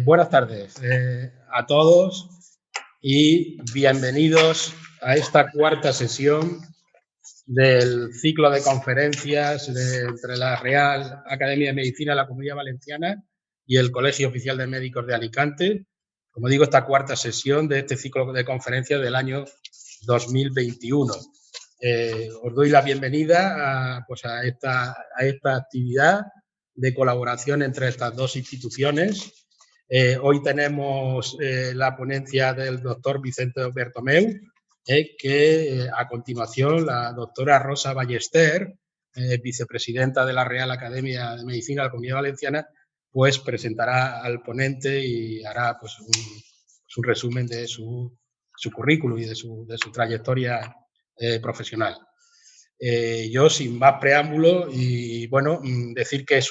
Buenas tardes a todos y bienvenidos a esta cuarta sesión del ciclo de conferencias entre la Real Academia de Medicina de la Comunidad Valenciana y el Colegio Oficial de Médicos de Alicante. Como digo, esta cuarta sesión de este ciclo de conferencias del año 2021. Os doy la bienvenida a esta actividad de colaboración entre estas dos instituciones. Hoy tenemos la ponencia del doctor Vicente Bertomeu, que a continuación la doctora Rosa Ballester, vicepresidenta de la Real Academia de Medicina de la Comunidad Valenciana, pues presentará al ponente y hará pues, un resumen de su currículum y de su trayectoria profesional. Yo, sin más preámbulo, y bueno, decir que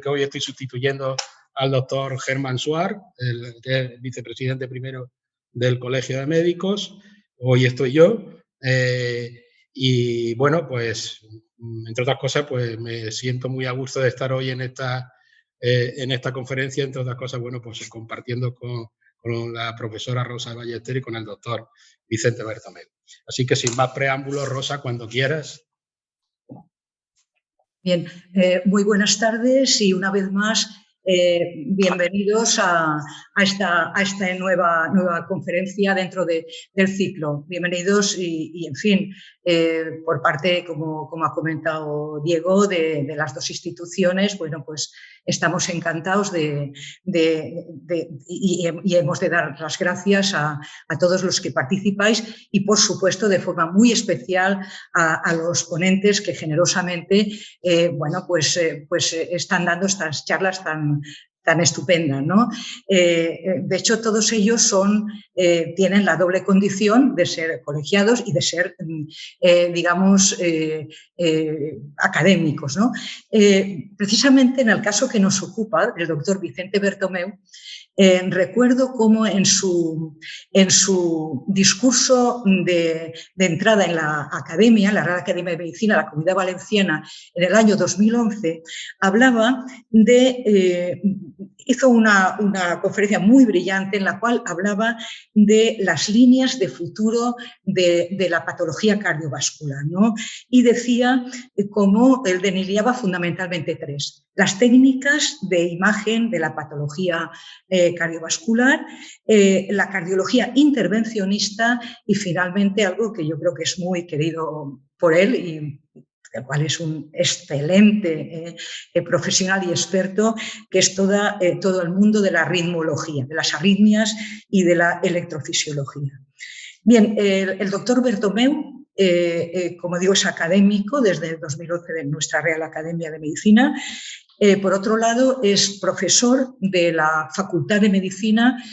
hoy estoy sustituyendo al doctor Germán Suar, el vicepresidente primero del Colegio de Médicos. Hoy estoy yo. Y bueno, pues, entre otras cosas, pues me siento muy a gusto de estar hoy en esta conferencia, entre otras cosas, bueno, pues compartiendo con la profesora Rosa Ballester y con el doctor Vicente Bertomeu. Así que sin más preámbulos, Rosa, cuando quieras. Bien, muy buenas tardes y una vez más bienvenidos a esta nueva conferencia dentro del ciclo. Bienvenidos y en fin, por parte, como ha comentado Diego, de las dos instituciones, bueno, pues estamos encantados y hemos de dar las gracias a todos los que participáis y, por supuesto, de forma muy especial a los ponentes que generosamente están dando estas charlas tan estupendas, ¿no? De hecho, todos ellos tienen la doble condición de ser colegiados y de ser, académicos, ¿no? Precisamente en el caso que nos ocupa, el doctor Vicente Bertomeu, recuerdo cómo en su discurso de entrada en la Academia, la Real Academia de Medicina de la Comunidad Valenciana, en el año 2011, hizo una conferencia muy brillante en la cual hablaba de las líneas de futuro de la patología cardiovascular, ¿no? Y decía cómo él delineaba fundamentalmente tres: las técnicas de imagen de la patología cardiovascular, la cardiología intervencionista y finalmente algo que yo creo que es muy querido por él y el cual es un excelente profesional y experto, que es todo el mundo de la ritmología, de las arritmias y de la electrofisiología. Bien, el doctor Bertomeu, como digo, es académico desde el 2011 de nuestra Real Academia de Medicina. Por otro lado, es profesor de la Facultad de Medicina,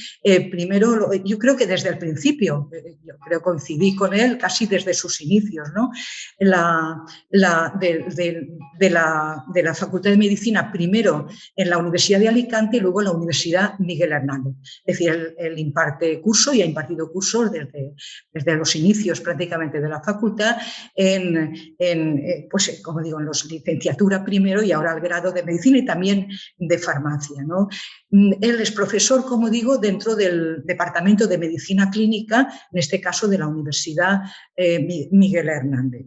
primero, yo creo que desde el principio, yo creo que coincidí con él casi desde sus inicios, ¿no? De la Facultad de Medicina, primero en la Universidad de Alicante y luego en la Universidad Miguel Hernández. Es decir, él imparte curso y ha impartido cursos desde los inicios prácticamente de la facultad, pues, como digo, en los licenciatura primero y ahora el grado de medicina y también de farmacia, ¿no? Él es profesor, como digo, dentro del Departamento de Medicina Clínica, en este caso de la Universidad Miguel Hernández.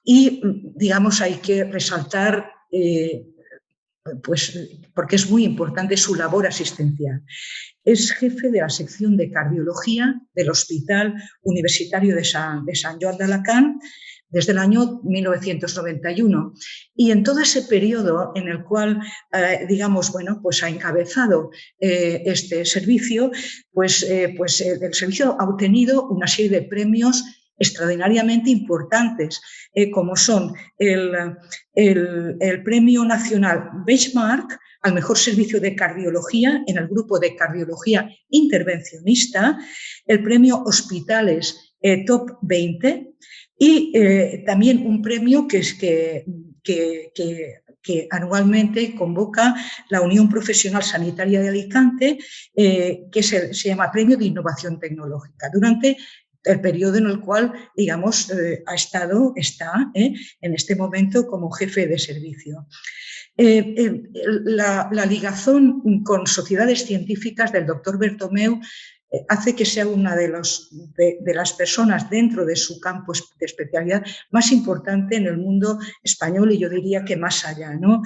Y, digamos, hay que resaltar, pues, porque es muy importante su labor asistencial. Es jefe de la sección de cardiología del Hospital Universitario de San Joan d'Alacant desde el año 1991. Y en todo ese periodo en el cual, pues ha encabezado este servicio, el servicio ha obtenido una serie de premios extraordinariamente importantes, como son el Premio Nacional Benchmark al mejor servicio de cardiología en el grupo de cardiología intervencionista, el Premio Hospitales Top 20 y también un premio que anualmente convoca la Unión Profesional Sanitaria de Alicante, que se llama Premio de Innovación Tecnológica, durante el periodo en el cual, digamos, está en este momento como jefe de servicio. La ligazón con sociedades científicas del doctor Bertomeu hace que sea una de las personas dentro de su campo de especialidad más importante en el mundo español y yo diría que más allá, ¿no?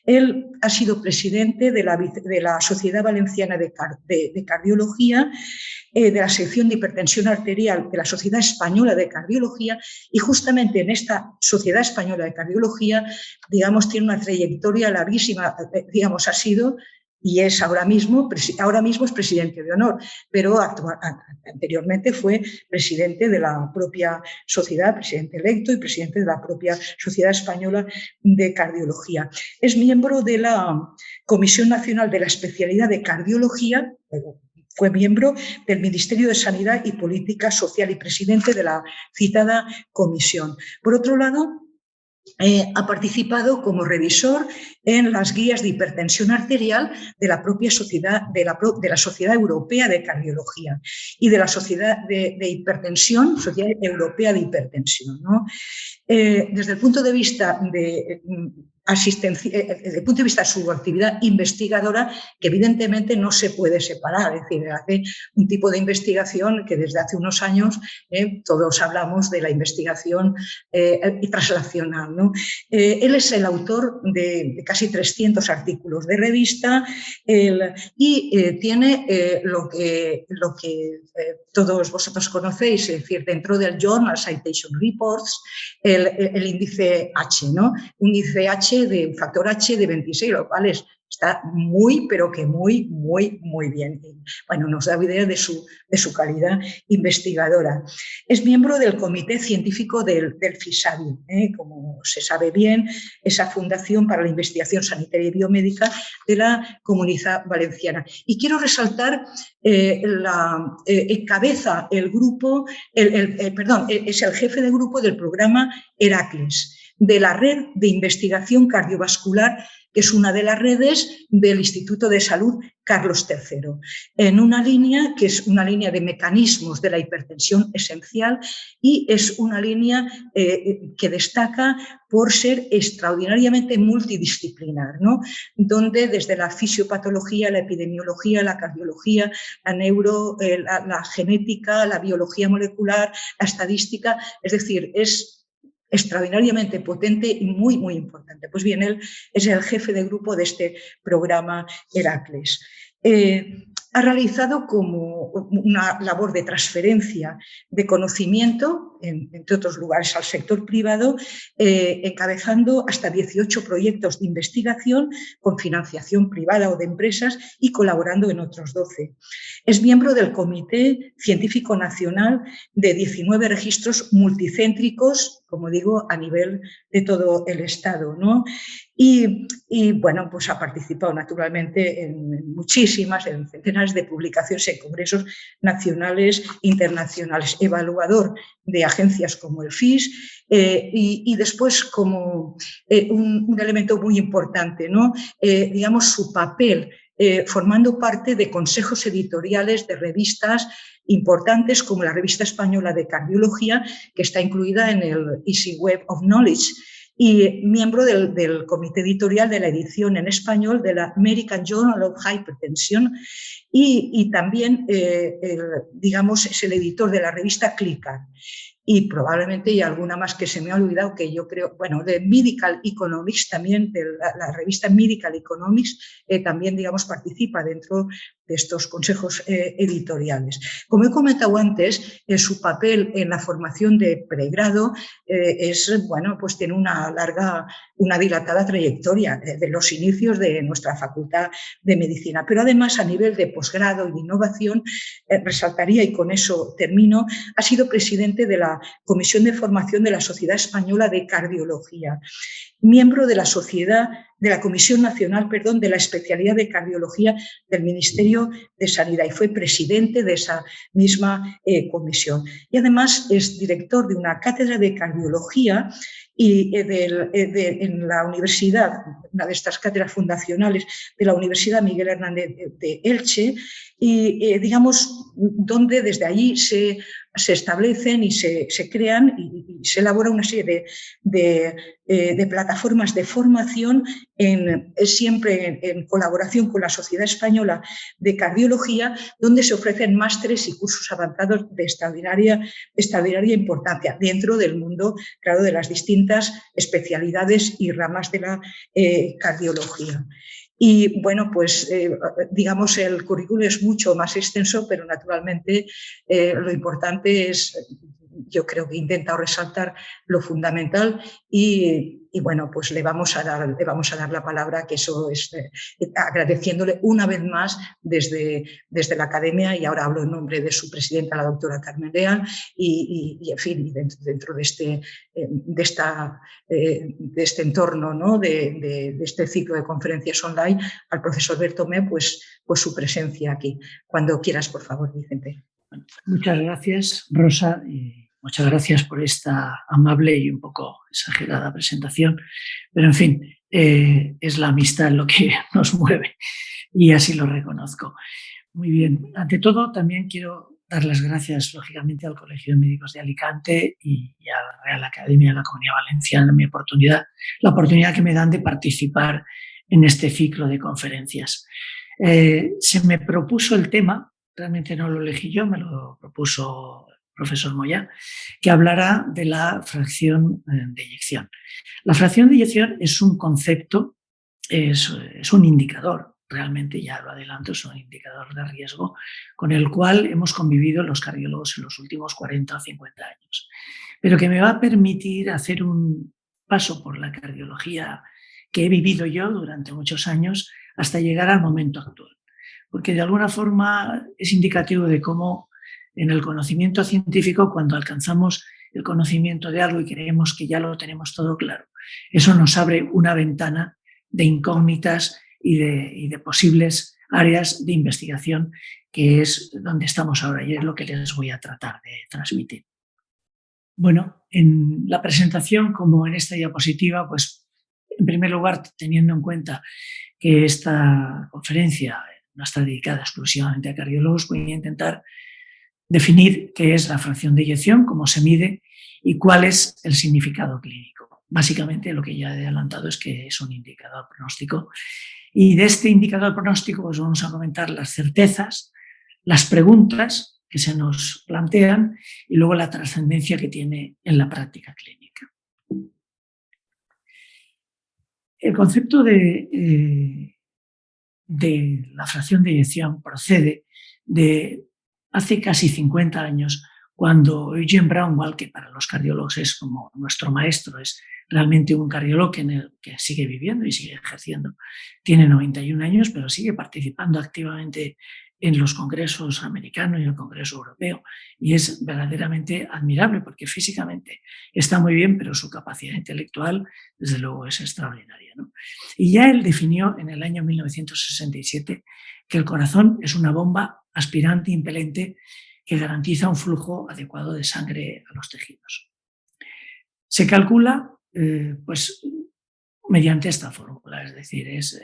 Él ha sido presidente de la Sociedad Valenciana de Cardiología, de la sección de hipertensión arterial de la Sociedad Española de Cardiología y justamente en esta Sociedad Española de Cardiología, digamos, tiene una trayectoria larguísima, digamos, ha sido y es ahora mismo es presidente de honor, pero anteriormente fue presidente de la propia sociedad, presidente electo y presidente de la propia Sociedad Española de Cardiología. Es miembro de la Comisión Nacional de la Especialidad de Cardiología, fue miembro del Ministerio de Sanidad y Política Social y presidente de la citada comisión. Por otro lado, ha participado como revisor en las guías de hipertensión arterial de la propia sociedad, de la Sociedad Europea de Cardiología y de la Sociedad de Hipertensión, Sociedad Europea de Hipertensión, ¿no? Desde el punto de vista de desde el punto de vista de su actividad investigadora, que evidentemente no se puede separar, es decir, hace un tipo de investigación que desde hace unos años todos hablamos de la investigación translacional, ¿no? Él es el autor de casi 300 artículos de revista y tiene lo que todos vosotros conocéis, es decir, dentro del Journal Citation Reports, el índice H, ¿no? Un índice H de un factor H de 26, lo cual está muy, pero que muy, muy, muy bien. Bueno, nos da idea de su calidad investigadora. Es miembro del Comité Científico del FISABI, como se sabe bien, esa Fundación para la Investigación Sanitaria y Biomédica de la Comunidad Valenciana. Y quiero resaltar, encabeza el grupo, es el jefe de grupo del programa Heracles, de la Red de Investigación Cardiovascular, que es una de las redes del Instituto de Salud Carlos III, en una línea que es una línea de mecanismos de la hipertensión esencial y es una línea que destaca por ser extraordinariamente multidisciplinar, ¿no? Donde desde la fisiopatología, la epidemiología, la cardiología, la genética, la biología molecular, la estadística, es decir, es extraordinariamente potente y muy, muy importante. Pues bien, él es el jefe de grupo de este programa Heracles. Ha realizado como una labor de transferencia de conocimiento, entre otros lugares, al sector privado, encabezando hasta 18 proyectos de investigación con financiación privada o de empresas y colaborando en otros 12. Es miembro del Comité Científico Nacional de 19 registros multicéntricos, como digo, a nivel de todo el Estado, ¿no? Y bueno, pues ha participado naturalmente en muchísimas, en centenares de publicaciones en congresos nacionales e internacionales, evaluador de agencias como el FIS y después como un elemento muy importante, ¿no? Digamos, su papel formando parte de consejos editoriales de revistas importantes como la Revista Española de Cardiología, que está incluida en el Easy Web of Knowledge, y miembro del comité editorial de la edición en español de la American Journal of Hypertension y también, digamos, es el editor de la revista Clicker. Y probablemente hay alguna más que se me ha olvidado que yo creo, bueno, de Medical Economics también, de la revista Medical Economics, también, digamos, participa dentro de estos consejos editoriales. Como he comentado antes, su papel en la formación de pregrado bueno, pues tiene una dilatada trayectoria de los inicios de nuestra Facultad de Medicina, pero además a nivel de posgrado y de innovación, resaltaría, y con eso termino, ha sido presidente de la Comisión de Formación de la Sociedad Española de Cardiología, miembro de la Comisión Nacional, de la Especialidad de Cardiología del Ministerio de Sanidad y fue presidente de esa misma comisión. Y además es director de una cátedra de cardiología y en la universidad, una de estas cátedras fundacionales de la Universidad Miguel Hernández de Elche, y digamos, donde desde allí se se establecen y se crean y se elabora una serie de plataformas de formación siempre en colaboración con la Sociedad Española de Cardiología, donde se ofrecen másteres y cursos avanzados de extraordinaria importancia dentro del mundo, claro, de las distintas especialidades y ramas de la cardiología. Y bueno, pues digamos el currículum es mucho más extenso, pero naturalmente lo importante es, yo creo que he intentado resaltar lo fundamental y bueno, pues le vamos a dar la palabra, que eso es agradeciéndole una vez más desde la academia, y ahora hablo en nombre de su presidenta, la doctora Carmen Leal, y en fin, dentro de este entorno, ¿no? de este ciclo de conferencias online, al profesor Bertomé, pues su presencia aquí. Cuando quieras, por favor, Vicente. Muchas gracias, Rosa. Muchas gracias por esta amable y un poco exagerada presentación, pero en fin, es la amistad lo que nos mueve y así lo reconozco. Muy bien. Ante todo, también quiero dar las gracias, lógicamente, al Colegio de Médicos de Alicante y a la Real Academia de la Comunidad Valenciana la oportunidad que me dan de participar en este ciclo de conferencias. Se me propuso el tema, realmente no lo elegí yo, me lo propuso profesor Moya, que hablará de la fracción de eyección. La fracción de eyección es un concepto, es un indicador, realmente ya lo adelanto, es un indicador de riesgo con el cual hemos convivido los cardiólogos en los últimos 40 o 50 años, pero que me va a permitir hacer un paso por la cardiología que he vivido yo durante muchos años hasta llegar al momento actual, porque de alguna forma es indicativo de cómo en el conocimiento científico, cuando alcanzamos el conocimiento de algo y creemos que ya lo tenemos todo claro, eso nos abre una ventana de incógnitas y de posibles áreas de investigación, que es donde estamos ahora y es lo que les voy a tratar de transmitir. Bueno, en la presentación, como en esta diapositiva, pues en primer lugar, teniendo en cuenta que esta conferencia no está dedicada exclusivamente a cardiólogos, voy a intentar definir qué es la fracción de eyección, cómo se mide y cuál es el significado clínico. Básicamente lo que ya he adelantado es que es un indicador pronóstico, y de este indicador pronóstico pues vamos a comentar las certezas, las preguntas que se nos plantean y luego la trascendencia que tiene en la práctica clínica. El concepto de la fracción de eyección procede de hace casi 50 años, cuando Eugene Braunwald, que para los cardiólogos es como nuestro maestro, es realmente un cardiólogo que sigue viviendo y sigue ejerciendo. Tiene 91 años, pero sigue participando activamente en los congresos americanos y en el Congreso Europeo, y es verdaderamente admirable porque físicamente está muy bien, pero su capacidad intelectual desde luego es extraordinaria, ¿no? Y ya él definió en el año 1967 que el corazón es una bomba aspirante e impelente que garantiza un flujo adecuado de sangre a los tejidos. Se calcula pues, mediante esta fórmula, es decir, es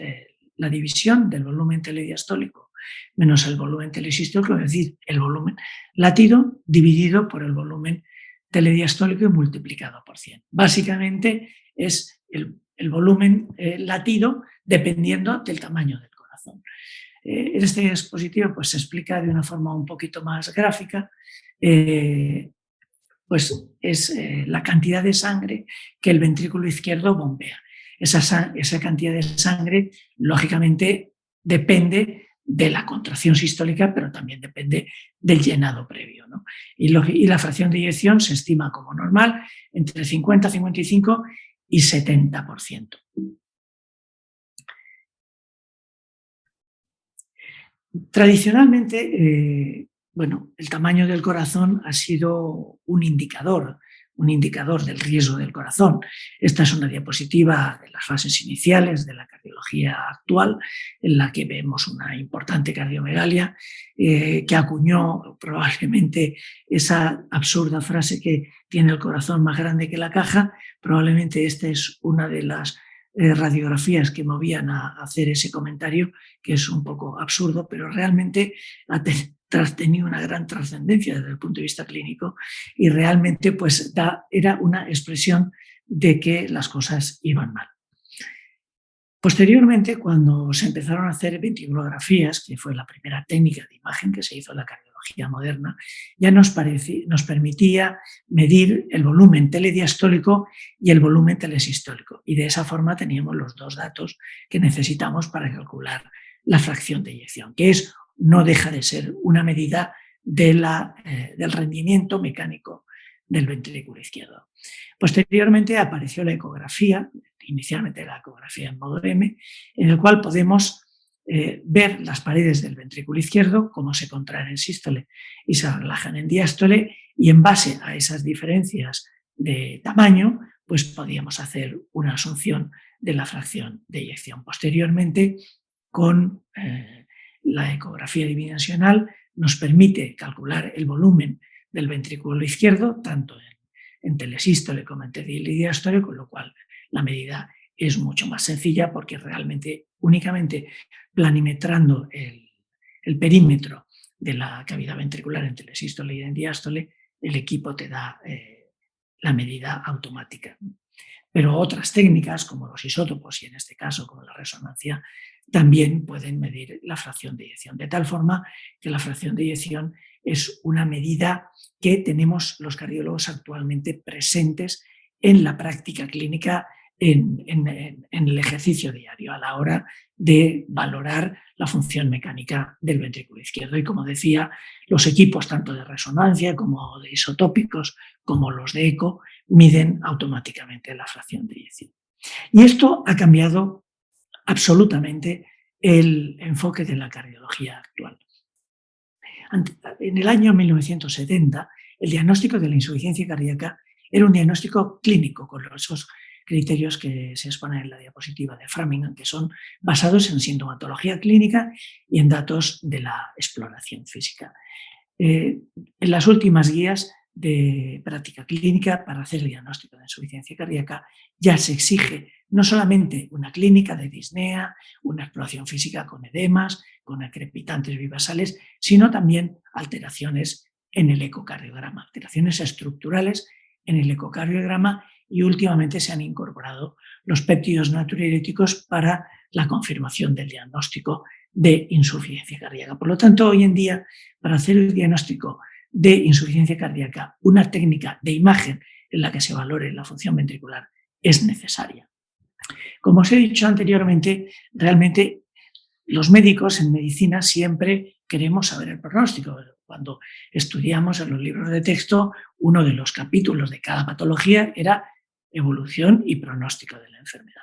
la división del volumen telediastólico menos el volumen telesistólico, es decir, el volumen latido dividido por el volumen telediastólico y multiplicado por 100. Básicamente es el volumen latido dependiendo del tamaño del corazón. En este dispositivo pues, se explica de una forma un poquito más gráfica, pues es la cantidad de sangre que el ventrículo izquierdo bombea. Esa cantidad de sangre, lógicamente, depende de la contracción sistólica, pero también depende del llenado previo, ¿no? Y la fracción de eyección se estima como normal entre 50, 55 y 70%. Tradicionalmente, bueno, el tamaño del corazón ha sido un indicador del riesgo del corazón. Esta es una diapositiva de las fases iniciales de la cardiología actual, en la que vemos una importante cardiomegalia que acuñó probablemente esa absurda frase que tiene el corazón más grande que la caja. Probablemente esta es una de las radiografías que movían a hacer ese comentario, que es un poco absurdo, pero realmente tenía una gran trascendencia desde el punto de vista clínico y realmente pues, era una expresión de que las cosas iban mal. Posteriormente, cuando se empezaron a hacer ventriculografías, que fue la primera técnica de imagen que se hizo en la cardiología moderna, ya nos permitía medir el volumen telediastólico y el volumen telesistólico. Y de esa forma teníamos los dos datos que necesitamos para calcular la fracción de eyección, que no deja de ser una medida del rendimiento mecánico del ventrículo izquierdo. Posteriormente apareció la ecografía, inicialmente la ecografía en modo M, en el cual podemos ver las paredes del ventrículo izquierdo, cómo se contraen en sístole y se relajan en diástole, y en base a esas diferencias de tamaño, pues podíamos hacer una asunción de la fracción de eyección. Posteriormente, con la ecografía bidimensional, nos permite calcular el volumen del ventrículo izquierdo, tanto en telesístole como en telediástole, con lo cual la medida es mucho más sencilla porque realmente únicamente planimetrando el perímetro de la cavidad ventricular en telesístole y en diástole, el equipo te da la medida automática. Pero otras técnicas, como los isótopos y en este caso como la resonancia, también pueden medir la fracción de eyección, de tal forma que la fracción de eyección es una medida que tenemos los cardiólogos actualmente presentes en la práctica clínica, en el ejercicio diario, a la hora de valorar la función mecánica del ventrículo izquierdo. Y como decía, los equipos tanto de resonancia como de isotópicos, como los de eco, miden automáticamente la fracción de eyección. Y esto ha cambiado absolutamente el enfoque de la cardiología actual. En el año 1970, el diagnóstico de la insuficiencia cardíaca era un diagnóstico clínico, con esos criterios que se exponen en la diapositiva de Framingham, que son basados en sintomatología clínica y en datos de la exploración física. En las últimas guías de práctica clínica para hacer el diagnóstico de insuficiencia cardíaca ya se exige no solamente una clínica de disnea, una exploración física con edemas, con crepitantes bivasales, sino también alteraciones en el ecocardiograma, alteraciones estructurales en el ecocardiograma, y últimamente se han incorporado los péptidos natriuréticos para la confirmación del diagnóstico de insuficiencia cardíaca. Por lo tanto, hoy en día, para hacer el diagnóstico de insuficiencia cardíaca, una técnica de imagen en la que se valore la función ventricular es necesaria. Como os he dicho anteriormente, realmente los médicos en medicina siempre queremos saber el pronóstico. Cuando estudiamos en los libros de texto, uno de los capítulos de cada patología era evolución y pronóstico de la enfermedad.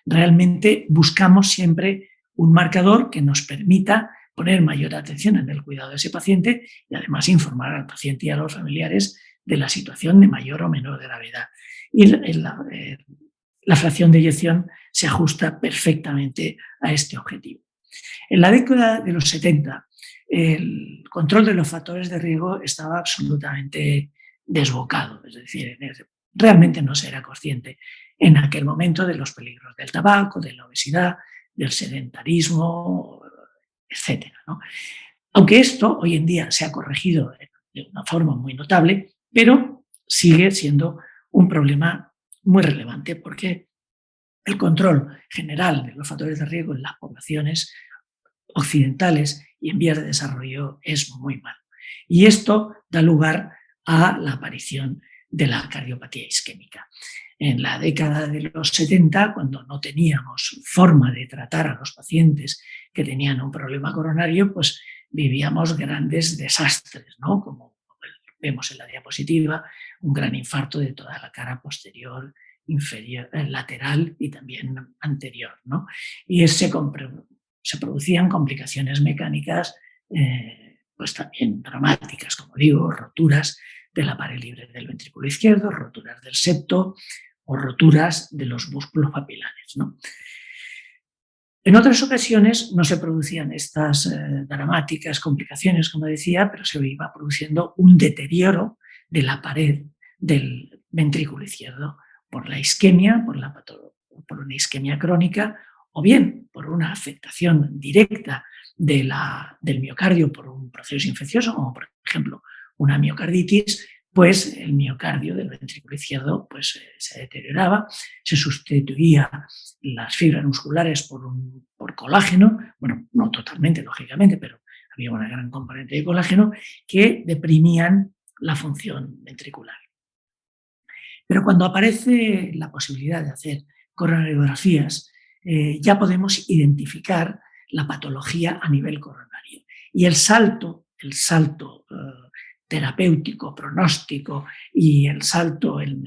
Realmente buscamos siempre un marcador que nos permita poner mayor atención en el cuidado de ese paciente y además informar al paciente y a los familiares de la situación de mayor o menor gravedad. Y la fracción de eyección se ajusta perfectamente a este objetivo. En la década de los 70, el control de los factores de riesgo estaba absolutamente desbocado, es decir, realmente no se era consciente en aquel momento de los peligros del tabaco, de la obesidad, del sedentarismo, etcétera, ¿no? Aunque esto hoy en día se ha corregido de una forma muy notable, pero sigue siendo un problema muy relevante porque el control general de los factores de riesgo en las poblaciones occidentales y en vías de desarrollo es muy malo. Y esto da lugar a la aparición de la cardiopatía isquémica. En la década de los 70, cuando no teníamos forma de tratar a los pacientes que tenían un problema coronario, pues vivíamos grandes desastres, ¿no? Como vemos en la diapositiva, un gran infarto de toda la cara posterior, inferior, lateral y también anterior, ¿no? Y se producían complicaciones mecánicas pues también dramáticas, como digo, roturas de la pared libre del ventrículo izquierdo, roturas del septo o roturas de los músculos papilares, ¿no? En otras ocasiones no se producían estas dramáticas complicaciones, como decía, pero se iba produciendo un deterioro de la pared del ventrículo izquierdo por la isquemia, por una isquemia crónica o bien por una afectación directa del miocardio por un proceso infeccioso, como por ejemplo una miocarditis, pues el miocardio del ventrículo izquierdo pues, se deterioraba, se sustituía las fibras musculares por colágeno, bueno, no totalmente, lógicamente, pero había una gran componente de colágeno que deprimían la función ventricular. Pero cuando aparece la posibilidad de hacer coronariografías, ya podemos identificar la patología a nivel coronario. Y el salto terapéutico, pronóstico y el salto en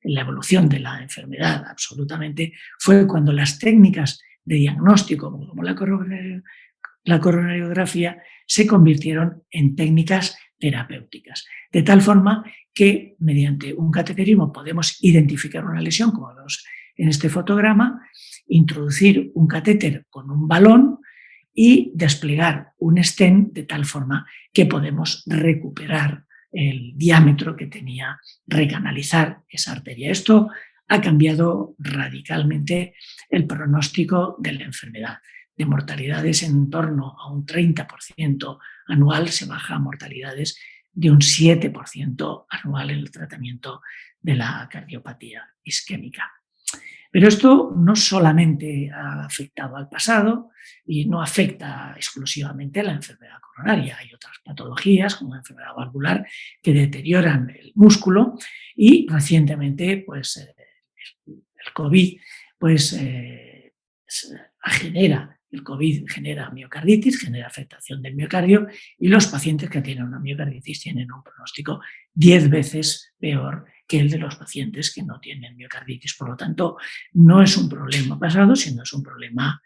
la evolución de la enfermedad absolutamente fue cuando las técnicas de diagnóstico como la coronariografía se convirtieron en técnicas terapéuticas, de tal forma que mediante un cateterismo podemos identificar una lesión, como vemos en este fotograma, introducir un catéter con un balón y desplegar un stent de tal forma que podemos recuperar el diámetro que tenía, recanalizar esa arteria. Esto ha cambiado radicalmente el pronóstico de la enfermedad. De mortalidades en torno a un 30% anual se baja a mortalidades de un 7% anual en el tratamiento de la cardiopatía isquémica. Pero esto no solamente ha afectado al pasado y no afecta exclusivamente a la enfermedad coronaria. Hay otras patologías como la enfermedad valvular que deterioran el músculo y recientemente pues, el COVID pues, el COVID genera miocarditis, genera afectación del miocardio y los pacientes que tienen una miocarditis tienen un pronóstico 10 veces peor que el de los pacientes que no tienen miocarditis. Por lo tanto, no es un problema pasado, sino es un problema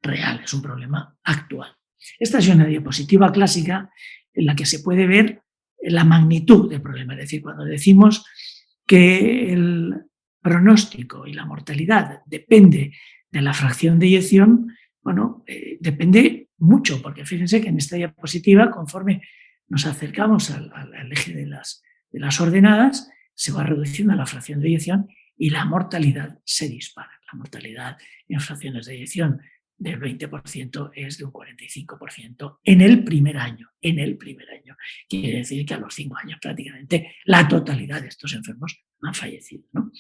real, es un problema actual. Esta es una diapositiva clásica en la que se puede ver la magnitud del problema. Es decir, cuando decimos que el pronóstico y la mortalidad depende de la fracción de eyección, bueno, depende mucho, porque fíjense que en esta diapositiva, conforme nos acercamos al eje de las ordenadas, se va reduciendo la fracción de eyección y la mortalidad se dispara. La mortalidad en fracciones de eyección del 20% es de un 45% en el primer año. Quiere decir que a los 5 años prácticamente la totalidad de estos enfermos han fallecido, ¿no?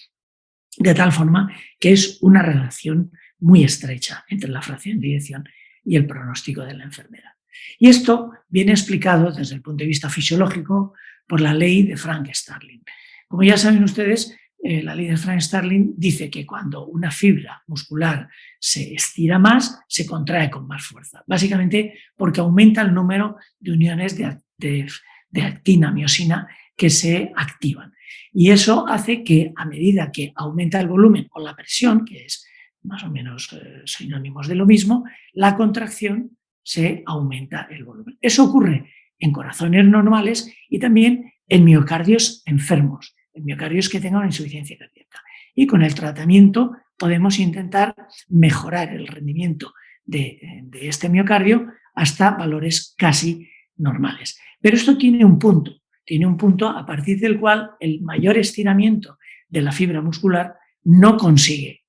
De tal forma que es una relación muy estrecha entre la fracción de eyección y el pronóstico de la enfermedad. Y esto viene explicado desde el punto de vista fisiológico por la ley de Frank-Starling. Como ya saben ustedes, la ley de Frank-Starling dice que cuando una fibra muscular se estira más, se contrae con más fuerza. Básicamente porque aumenta el número de uniones de actina, miosina, que se activan. Y eso hace que a medida que aumenta el volumen o la presión, que es más o menos sinónimos de lo mismo, la contracción se aumenta el volumen. Eso ocurre en corazones normales y también en miocardios enfermos, en miocardios que tengan una insuficiencia cardíaca. Y con el tratamiento podemos intentar mejorar el rendimiento de este miocardio hasta valores casi normales. Pero esto tiene un punto a partir del cual el mayor estiramiento de la fibra muscular no consigue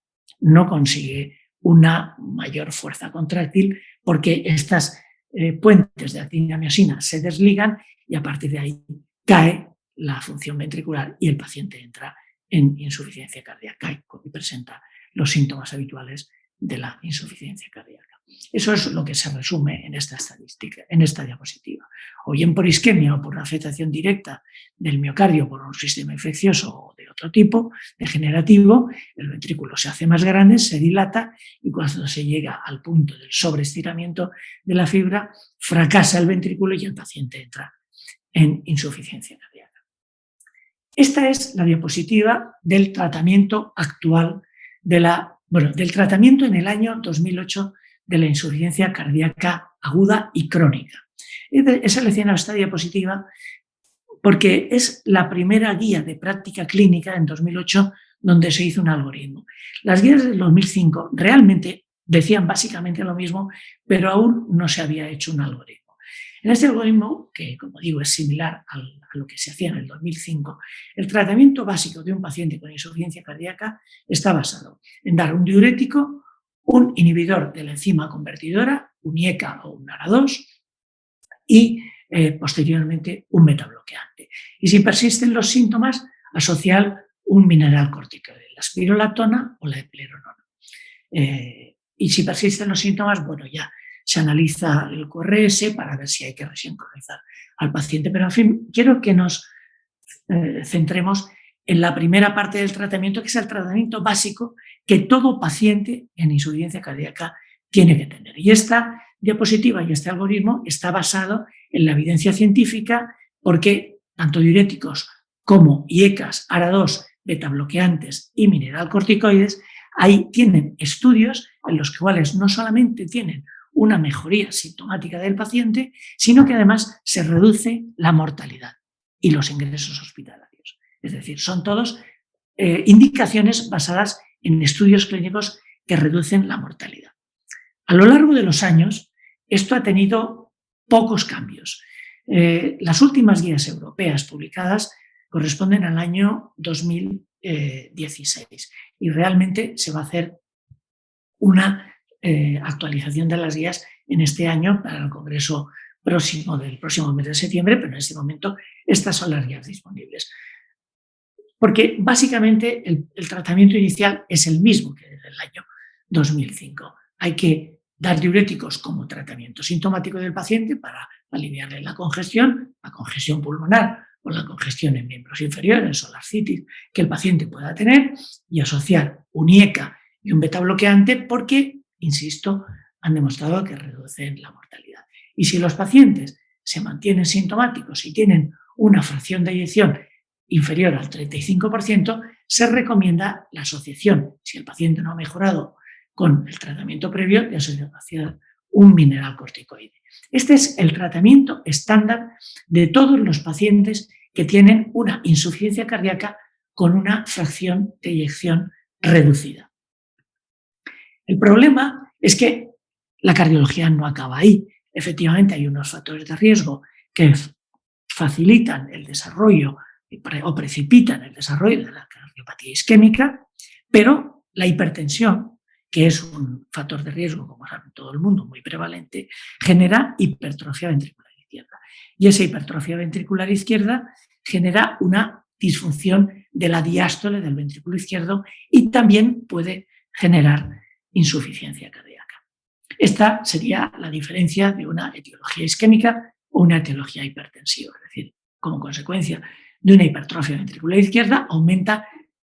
una mayor fuerza contráctil porque estas puentes de actina-miosina se desligan y a partir de ahí cae la función ventricular y el paciente entra en insuficiencia cardíaca y presenta los síntomas habituales de la insuficiencia cardíaca. Eso es lo que se resume en esta estadística, en esta diapositiva. O bien por isquemia o por afectación directa del miocardio por un sistema infeccioso o de otro tipo, degenerativo, el ventrículo se hace más grande, se dilata y cuando se llega al punto del sobreestiramiento de la fibra, fracasa el ventrículo y el paciente entra en insuficiencia cardíaca. Esta es la diapositiva del tratamiento actual del tratamiento en el año 2008 de la insuficiencia cardíaca aguda y crónica. He seleccionado esta diapositiva porque es la primera guía de práctica clínica en 2008 donde se hizo un algoritmo. Las guías del 2005 realmente decían básicamente lo mismo, pero aún no se había hecho un algoritmo. En este algoritmo, que como digo es similar a lo que se hacía en el 2005, el tratamiento básico de un paciente con insuficiencia cardíaca está basado en dar un diurético, un inhibidor de la enzima convertidora, un IECA o un ARA2, y posteriormente un metabloqueante. Y si persisten los síntomas, asociar un mineral corticoide, la espirolactona o la eplerenona. Y si persisten los síntomas, bueno, ya se analiza el QRS para ver si hay que resincronizar al paciente. Pero, en fin, quiero que nos centremos en la primera parte del tratamiento, que es el tratamiento básico que todo paciente en insuficiencia cardíaca tiene que tener. Y esta diapositiva y este algoritmo está basado en la evidencia científica, porque tanto diuréticos como IECAs, ARA2, betabloqueantes y mineralcorticoides, ahí tienen estudios en los cuales no solamente tienen una mejoría sintomática del paciente, sino que además se reduce la mortalidad y los ingresos hospitalarios. Es decir, son todos indicaciones basadas en estudios clínicos que reducen la mortalidad. A lo largo de los años, esto ha tenido pocos cambios. Las últimas guías europeas publicadas corresponden al año 2016 y realmente se va a hacer una actualización de las guías en este año para el congreso del próximo mes de septiembre, pero en este momento estas son las guías disponibles. Porque básicamente el tratamiento inicial es el mismo que desde el año 2005. Hay que dar diuréticos como tratamiento sintomático del paciente para aliviarle la congestión pulmonar o la congestión en miembros inferiores o la ascitis que el paciente pueda tener, y asociar un IECA y un betabloqueante porque, insisto, han demostrado que reducen la mortalidad. Y si los pacientes se mantienen sintomáticos y tienen una fracción de eyección inferior al 35%, se recomienda la asociación, si el paciente no ha mejorado con el tratamiento previo, de asociar un mineral corticoide. Este es el tratamiento estándar de todos los pacientes que tienen una insuficiencia cardíaca con una fracción de eyección reducida. El problema es que la cardiología no acaba ahí. Efectivamente, hay unos factores de riesgo que facilitan el desarrollo o precipitan el desarrollo de la cardiopatía isquémica, pero la hipertensión, que es un factor de riesgo, como sabe todo el mundo, muy prevalente, genera hipertrofia ventricular izquierda. Y esa hipertrofia ventricular izquierda genera una disfunción de la diástole del ventrículo izquierdo y también puede generar insuficiencia cardíaca. Esta sería la diferencia de una etiología isquémica o una etiología hipertensiva. Es decir, como consecuencia de una hipertrofia ventricular izquierda aumenta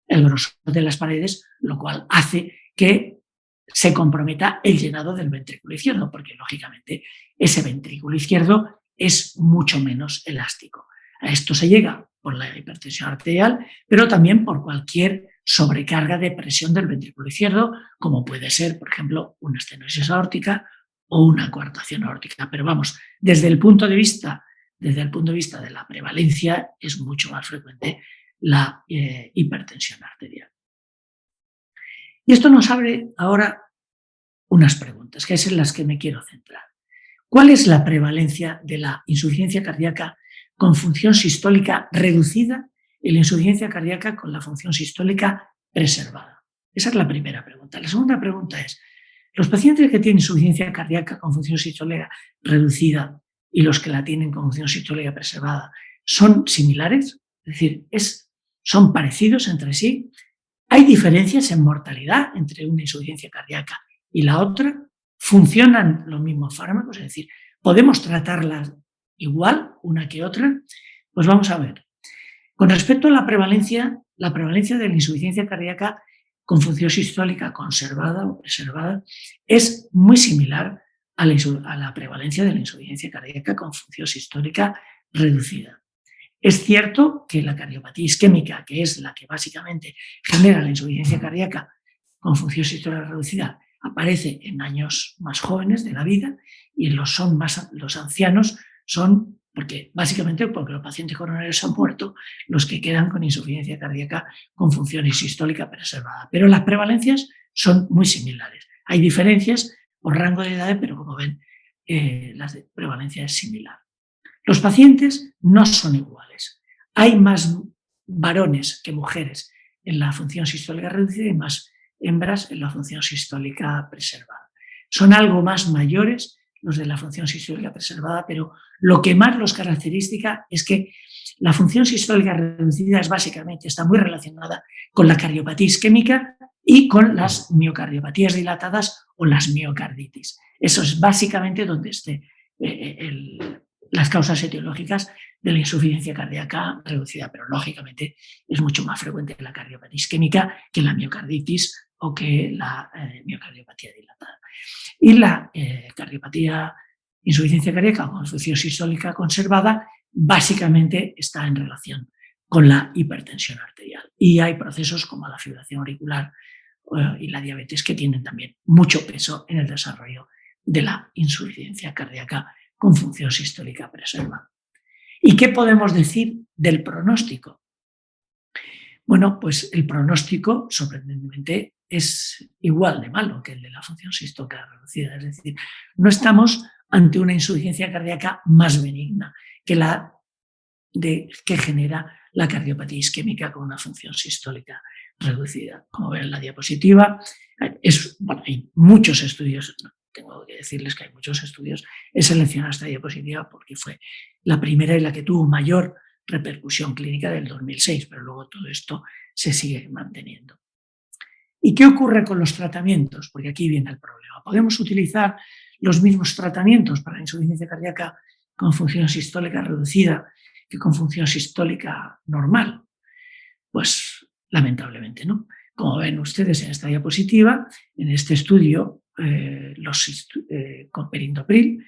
el grosor de las paredes, lo cual hace que se comprometa el llenado del ventrículo izquierdo, porque lógicamente ese ventrículo izquierdo es mucho menos elástico. A esto se llega por la hipertensión arterial, pero también por cualquier sobrecarga de presión del ventrículo izquierdo, como puede ser, por ejemplo, una estenosis aórtica o una coartación aórtica. Pero vamos, desde el punto de vista de la prevalencia, es mucho más frecuente la hipertensión arterial. Y esto nos abre ahora unas preguntas, que es en las que me quiero centrar. ¿Cuál es la prevalencia de la insuficiencia cardíaca con función sistólica reducida y la insuficiencia cardíaca con la función sistólica preservada? Esa es la primera pregunta. La segunda pregunta es, ¿los pacientes que tienen insuficiencia cardíaca con función sistólica reducida y los que la tienen con función sistólica preservada son similares? Es decir, ¿son parecidos entre sí? ¿Hay diferencias en mortalidad entre una insuficiencia cardíaca y la otra? ¿Funcionan los mismos fármacos? Es decir, ¿podemos tratarlas igual una que otra? Pues vamos a ver. Con respecto a la prevalencia de la insuficiencia cardíaca con función sistólica conservada o preservada es muy similar a la prevalencia de la insuficiencia cardíaca con función sistólica reducida. Es cierto que la cardiopatía isquémica, que es la que básicamente genera la insuficiencia cardíaca con función sistólica reducida, aparece en años más jóvenes de la vida, y los ancianos son, básicamente porque los pacientes coronarios han muerto, los que quedan con insuficiencia cardíaca con función sistólica preservada. Pero las prevalencias son muy similares. Hay diferencias por rango de edad, pero como ven, la prevalencia es similar. Los pacientes no son iguales. Hay más varones que mujeres en la función sistólica reducida y más hembras en la función sistólica preservada. Son algo más mayores los de la función sistólica preservada, pero lo que más los caracteriza es que la función sistólica reducida está muy relacionada con la cardiopatía isquémica y con las miocardiopatías dilatadas o las miocarditis. Eso es básicamente donde las causas etiológicas de la insuficiencia cardíaca reducida, pero lógicamente es mucho más frecuente la cardiopatía isquémica que la miocarditis o que la miocardiopatía dilatada. Y la insuficiencia cardíaca con función sistólica conservada básicamente está en relación con la hipertensión arterial. Y hay procesos como la fibrilación auricular y la diabetes que tienen también mucho peso en el desarrollo de la insuficiencia cardíaca con función sistólica preservada. ¿Y qué podemos decir del pronóstico? Bueno, pues el pronóstico, sorprendentemente, es igual de malo que el de la función sistólica reducida. Es decir, no estamos ante una insuficiencia cardíaca más benigna que la que genera la cardiopatía isquémica con una función sistólica reducida. Como ven en la diapositiva, hay muchos estudios, tengo que decirles que hay muchos estudios. He seleccionado esta diapositiva porque fue la primera y la que tuvo mayor repercusión clínica del 2006, pero luego todo esto se sigue manteniendo. ¿Y qué ocurre con los tratamientos? Porque aquí viene el problema. ¿Podemos utilizar los mismos tratamientos para la insuficiencia cardíaca con función sistólica reducida que con función sistólica normal? Pues lamentablemente no. Como ven ustedes en esta diapositiva, en este estudio con perindopril,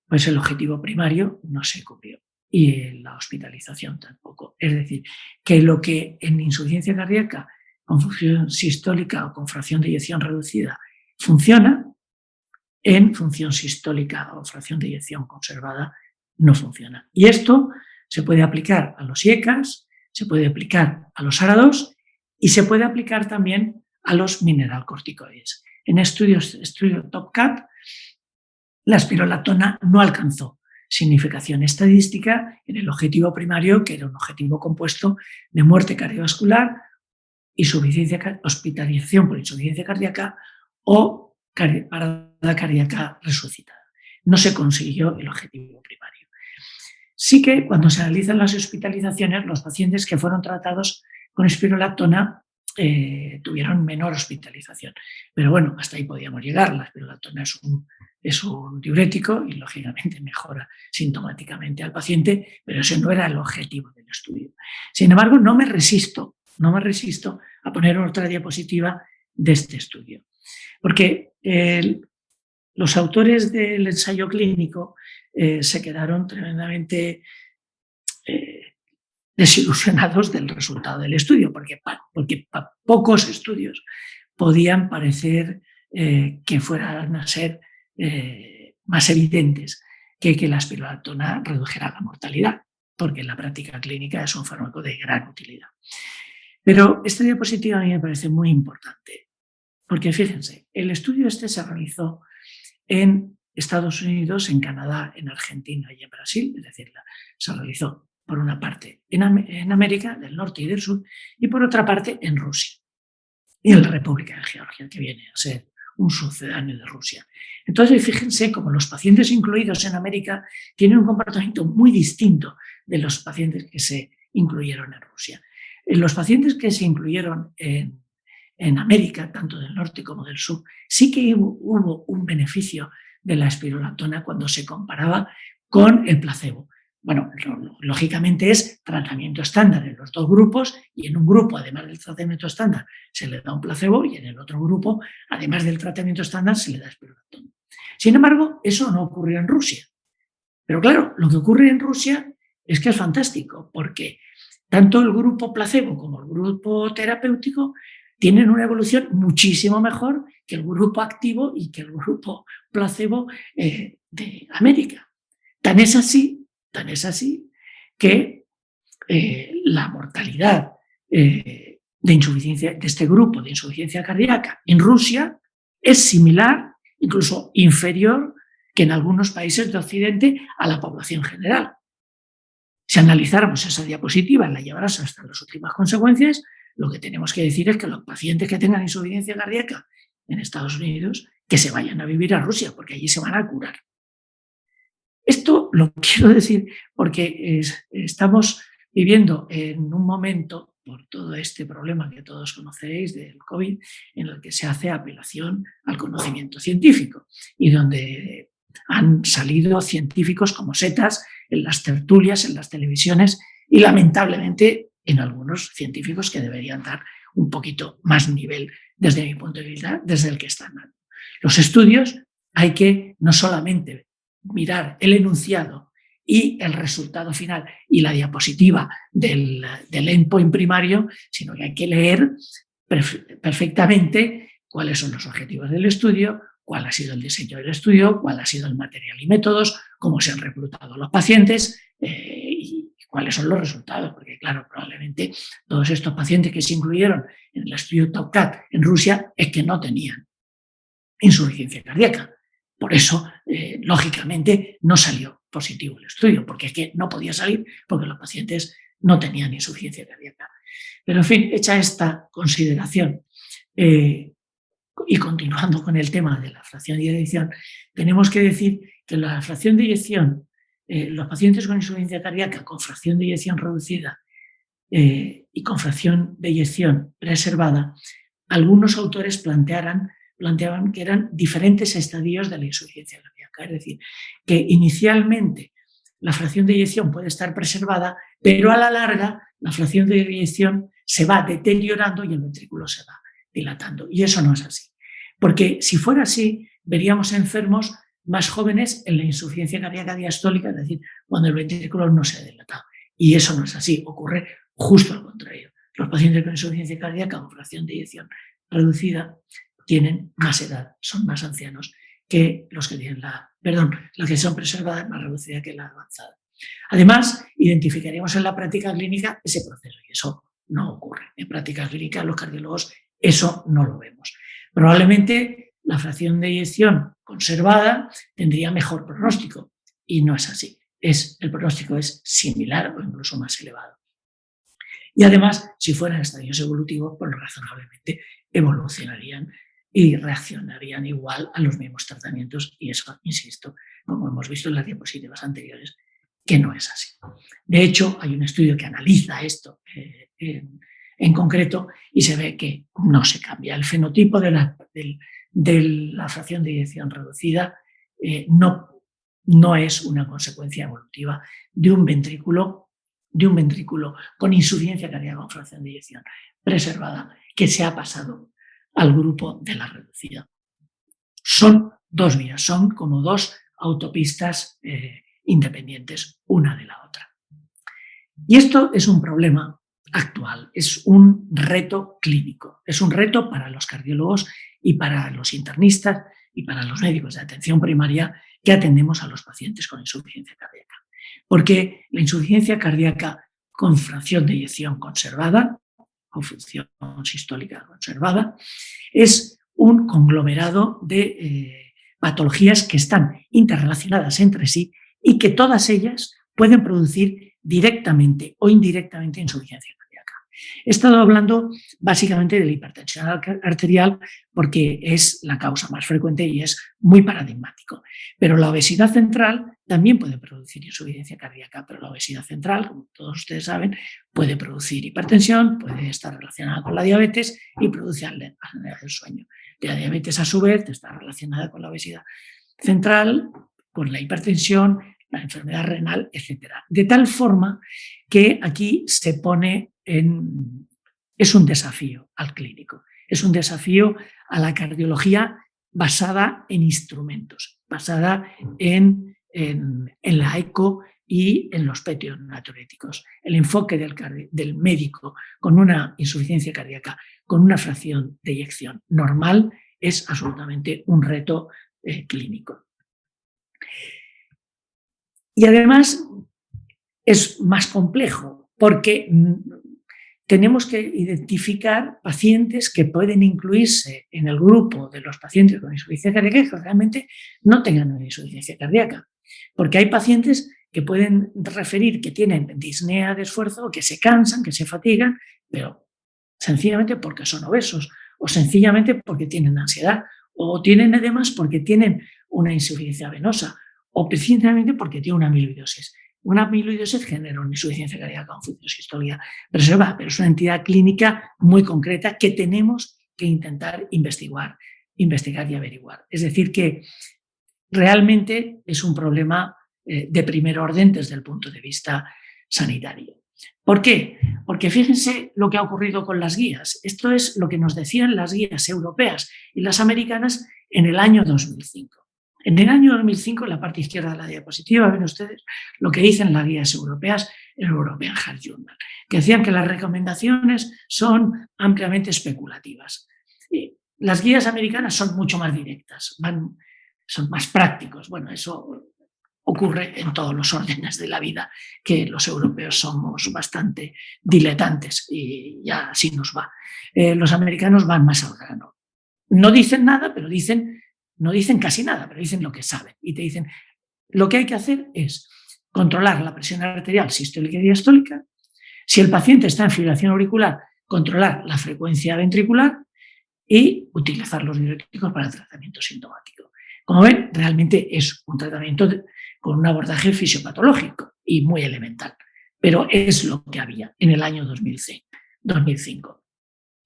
pues el objetivo primario no se cubrió y la hospitalización tampoco. Es decir, que lo que en insuficiencia cardíaca con función sistólica o con fracción de eyección reducida funciona, en función sistólica o fracción de eyección conservada no funciona. Y esto se puede aplicar a los IECAS, se puede aplicar a los ARA2 y se puede aplicar también a los mineralcorticoides. En estudio TOPCAT, la espironolactona no alcanzó significación estadística en el objetivo primario, que era un objetivo compuesto de muerte cardiovascular, hospitalización por insuficiencia cardíaca o parada cardíaca resucitada. No se consiguió el objetivo primario. Sí que cuando se analizan las hospitalizaciones, los pacientes que fueron tratados con espironolactona tuvieron menor hospitalización. Pero bueno, hasta ahí podíamos llegar. La espironolactona es un diurético y lógicamente mejora sintomáticamente al paciente, pero ese no era el objetivo del estudio. Sin embargo, no me resisto a poner otra diapositiva de este estudio, porque los autores del ensayo clínico se quedaron tremendamente desilusionados del resultado del estudio, porque pocos estudios podían parecer que fueran a ser más evidentes que la espironolactona redujera la mortalidad, porque en la práctica clínica es un fármaco de gran utilidad. Pero esta diapositiva a mí me parece muy importante, porque fíjense, el estudio este se realizó en Estados Unidos, en Canadá, en Argentina y en Brasil, es decir, se realizó por una parte en América del Norte y del Sur y por otra parte en Rusia y en la República de Georgia, que viene a ser un sucedáneo de Rusia. Entonces, fíjense cómo los pacientes incluidos en América tienen un comportamiento muy distinto de los pacientes que se incluyeron en Rusia. Los pacientes que se incluyeron en América, tanto del norte como del sur, sí que hubo un beneficio de la espironolactona cuando se comparaba con el placebo. Bueno, lógicamente es tratamiento estándar en los dos grupos y en un grupo, además del tratamiento estándar, se le da un placebo y en el otro grupo, además del tratamiento estándar, se le da espironolactona. Sin embargo, eso no ocurrió en Rusia. Pero claro, lo que ocurre en Rusia es que es fantástico, porque tanto el grupo placebo como el grupo terapéutico tienen una evolución muchísimo mejor que el grupo activo y que el grupo placebo de América. Tan es así que la mortalidad de insuficiencia de este grupo de insuficiencia cardíaca en Rusia es similar, incluso inferior, que en algunos países de Occidente a la población general. Si analizáramos esa diapositiva y la lleváramos hasta las últimas consecuencias, lo que tenemos que decir es que los pacientes que tengan insuficiencia cardíaca en Estados Unidos, que se vayan a vivir a Rusia, porque allí se van a curar. Esto lo quiero decir porque estamos viviendo en un momento, por todo este problema que todos conocéis del COVID, en el que se hace apelación al conocimiento científico y donde han salido científicos como setas en las tertulias, en las televisiones y lamentablemente en algunos científicos que deberían dar un poquito más nivel desde mi punto de vista, desde el que están dando. Los estudios hay que no solamente mirar el enunciado y el resultado final y la diapositiva del endpoint primario, sino que hay que leer perfectamente cuáles son los objetivos del estudio, cuál ha sido el diseño del estudio, cuál ha sido el material y métodos, cómo se han reclutado los pacientes y cuáles son los resultados, porque claro, probablemente todos estos pacientes que se incluyeron en el estudio TOPCAT en Rusia es que no tenían insuficiencia cardíaca. Por eso, lógicamente, no salió positivo el estudio, porque es que no podía salir porque los pacientes no tenían insuficiencia cardíaca. Pero, en fin, hecha esta consideración y continuando con el tema de la fracción de eyección, tenemos que decir que la fracción de eyección, los pacientes con insuficiencia cardíaca con fracción de eyección reducida y con fracción de eyección preservada, algunos autores planteaban que eran diferentes estadios de la insuficiencia cardíaca, es decir, que inicialmente la fracción de eyección puede estar preservada, pero a la larga la fracción de eyección se va deteriorando y el ventrículo se va dilatando. Y eso no es así, porque si fuera así, veríamos enfermos más jóvenes en la insuficiencia cardíaca diastólica, es decir, cuando el ventrículo no se ha dilatado. Y eso no es así, ocurre justo al contrario. Los pacientes con insuficiencia cardíaca con fracción de eyección reducida tienen más edad, son más ancianos que los que tienen las que son preservadas más reducida que la avanzada. Además, identificaríamos en la práctica clínica ese proceso y eso no ocurre. En práctica clínica, los cardiólogos eso no lo vemos. Probablemente la fracción de eyección conservada tendría mejor pronóstico y no es así. El pronóstico es similar o incluso más elevado. Y además, si fueran estadios evolutivos, pues razonablemente evolucionarían y reaccionarían igual a los mismos tratamientos y eso, insisto, como hemos visto en las diapositivas anteriores, que no es así. De hecho, hay un estudio que analiza esto en concreto y se ve que no se cambia. El fenotipo de la fracción de eyección reducida no es una consecuencia evolutiva de un ventrículo con insuficiencia cardíaca con fracción de eyección preservada que se ha pasado al grupo de la reducida. Son dos vías, son como dos autopistas independientes una de la otra. Y esto es un problema actual, es un reto clínico, es un reto para los cardiólogos y para los internistas y para los médicos de atención primaria que atendemos a los pacientes con insuficiencia cardíaca. Porque la insuficiencia cardíaca con fracción de eyección conservada o función sistólica conservada es un conglomerado de patologías que están interrelacionadas entre sí y que todas ellas pueden producir directamente o indirectamente insuficiencia cardíaca. He estado hablando básicamente de la hipertensión arterial porque es la causa más frecuente y es muy paradigmático. Pero la obesidad central también puede producir insuficiencia cardíaca, pero la obesidad central, como todos ustedes saben, puede producir hipertensión, puede estar relacionada con la diabetes y produce apnea del sueño. La diabetes, a su vez, está relacionada con la obesidad central, con la hipertensión, la enfermedad renal, etc. De tal forma que aquí se pone es un desafío al clínico, es un desafío a la cardiología basada en instrumentos, basada en la eco y en los petio-natriuréticos. El enfoque del médico con una insuficiencia cardíaca, con una fracción de eyección normal, es absolutamente un reto clínico. Y además es más complejo porque tenemos que identificar pacientes que pueden incluirse en el grupo de los pacientes con insuficiencia cardíaca que realmente no tengan una insuficiencia cardíaca. Porque hay pacientes que pueden referir que tienen disnea de esfuerzo, que se cansan, que se fatigan, pero sencillamente porque son obesos, o sencillamente porque tienen ansiedad, o tienen edemas porque tienen una insuficiencia venosa, o precisamente porque tienen una amiloidosis. Una amiloidosis genera una insuficiencia cardíaca con función sistólica preservada, pero es una entidad clínica muy concreta que tenemos que intentar investigar y averiguar. Es decir, que realmente es un problema de primer orden desde el punto de vista sanitario. ¿Por qué? Porque fíjense lo que ha ocurrido con las guías. Esto es lo que nos decían las guías europeas y las americanas en el año 2005. En el año 2005, en la parte izquierda de la diapositiva, ven ustedes lo que dicen las guías europeas, el European Heart Journal, que decían que las recomendaciones son ampliamente especulativas. Y las guías americanas son mucho más directas, son más prácticos. Bueno, eso ocurre en todos los órdenes de la vida, que los europeos somos bastante diletantes y ya así nos va. Los americanos van más al grano. No dicen nada, pero no dicen casi nada, pero dicen lo que saben. Y te dicen, lo que hay que hacer es controlar la presión arterial sistólica y diastólica. Si el paciente está en fibrilación auricular, controlar la frecuencia ventricular y utilizar los diuréticos para el tratamiento sintomático. Como ven, realmente es un tratamiento con un abordaje fisiopatológico y muy elemental, pero es lo que había en el año 2005.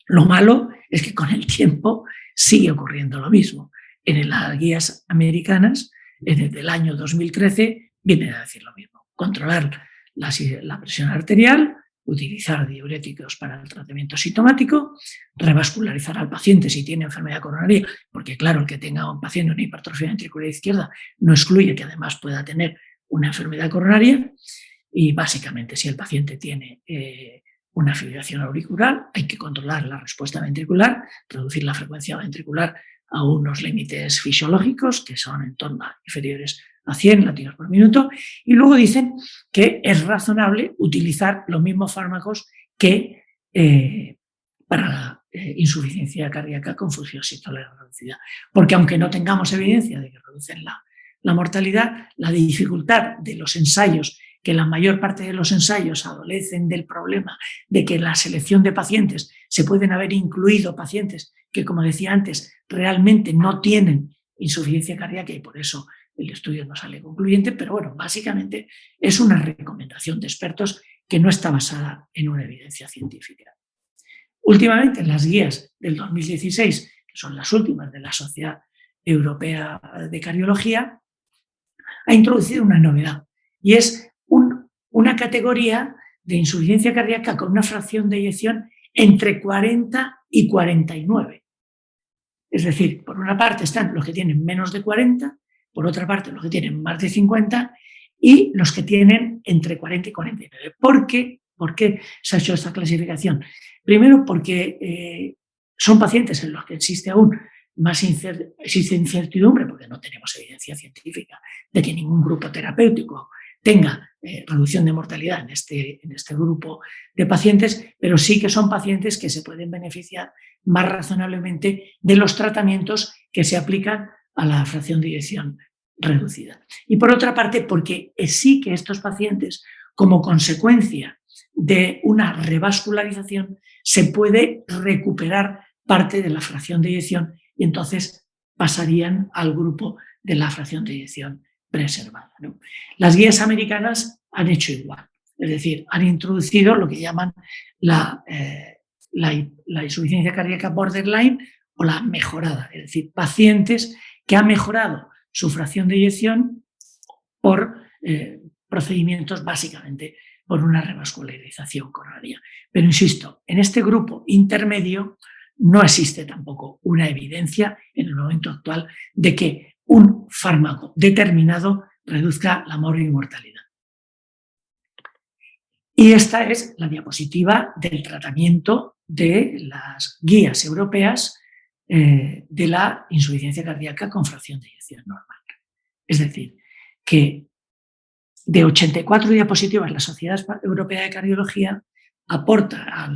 Lo malo es que con el tiempo sigue ocurriendo lo mismo. En las guías americanas, desde el año 2013, vienen a decir lo mismo. Controlar la presión arterial, utilizar diuréticos para el tratamiento sintomático, revascularizar al paciente si tiene enfermedad coronaria, porque claro, el que tenga un paciente una hipertrofia ventricular izquierda no excluye que además pueda tener una enfermedad coronaria, y básicamente si el paciente tiene una fibrilación auricular, hay que controlar la respuesta ventricular, reducir la frecuencia ventricular a unos límites fisiológicos que son en torno a inferiores a 100 latidos por minuto, y luego dicen que es razonable utilizar los mismos fármacos que para la insuficiencia cardíaca con función sistólica reducida, porque aunque no tengamos evidencia de que reducen la mortalidad, la dificultad de los ensayos, que la mayor parte de los ensayos adolecen del problema de que en la selección de pacientes se pueden haber incluido pacientes que, como decía antes, realmente no tienen insuficiencia cardíaca y por eso el estudio no sale concluyente, pero bueno, básicamente es una recomendación de expertos que no está basada en una evidencia científica. Últimamente, en las guías del 2016, que son las últimas de la Sociedad Europea de Cardiología, ha introducido una novedad y es una categoría de insuficiencia cardíaca con una fracción de eyección entre 40 y 49. Es decir, por una parte están los que tienen menos de 40, por otra parte los que tienen más de 50 y los que tienen entre 40 y 49. ¿Por qué? ¿Por qué se ha hecho esta clasificación? Primero porque son pacientes en los que existe aún más incertidumbre, porque no tenemos evidencia científica de que ningún grupo terapéutico tenga reducción de mortalidad en este grupo de pacientes, pero sí que son pacientes que se pueden beneficiar más razonablemente de los tratamientos que se aplican a la fracción de eyección reducida. Y por otra parte, porque sí que estos pacientes, como consecuencia de una revascularización, se puede recuperar parte de la fracción de eyección y entonces pasarían al grupo de la fracción de eyección preservada, ¿no? Las guías americanas han hecho igual, es decir, han introducido lo que llaman la insuficiencia cardíaca borderline o la mejorada, es decir, pacientes que han mejorado su fracción de eyección por procedimientos básicamente por una revascularización coronaria. Pero insisto, en este grupo intermedio no existe tampoco una evidencia en el momento actual de que un fármaco determinado reduzca la mortalidad. Y esta es la diapositiva del tratamiento de las guías europeas de la insuficiencia cardíaca con fracción de eyección normal. Es decir, que de 84 diapositivas la Sociedad Europea de Cardiología aporta a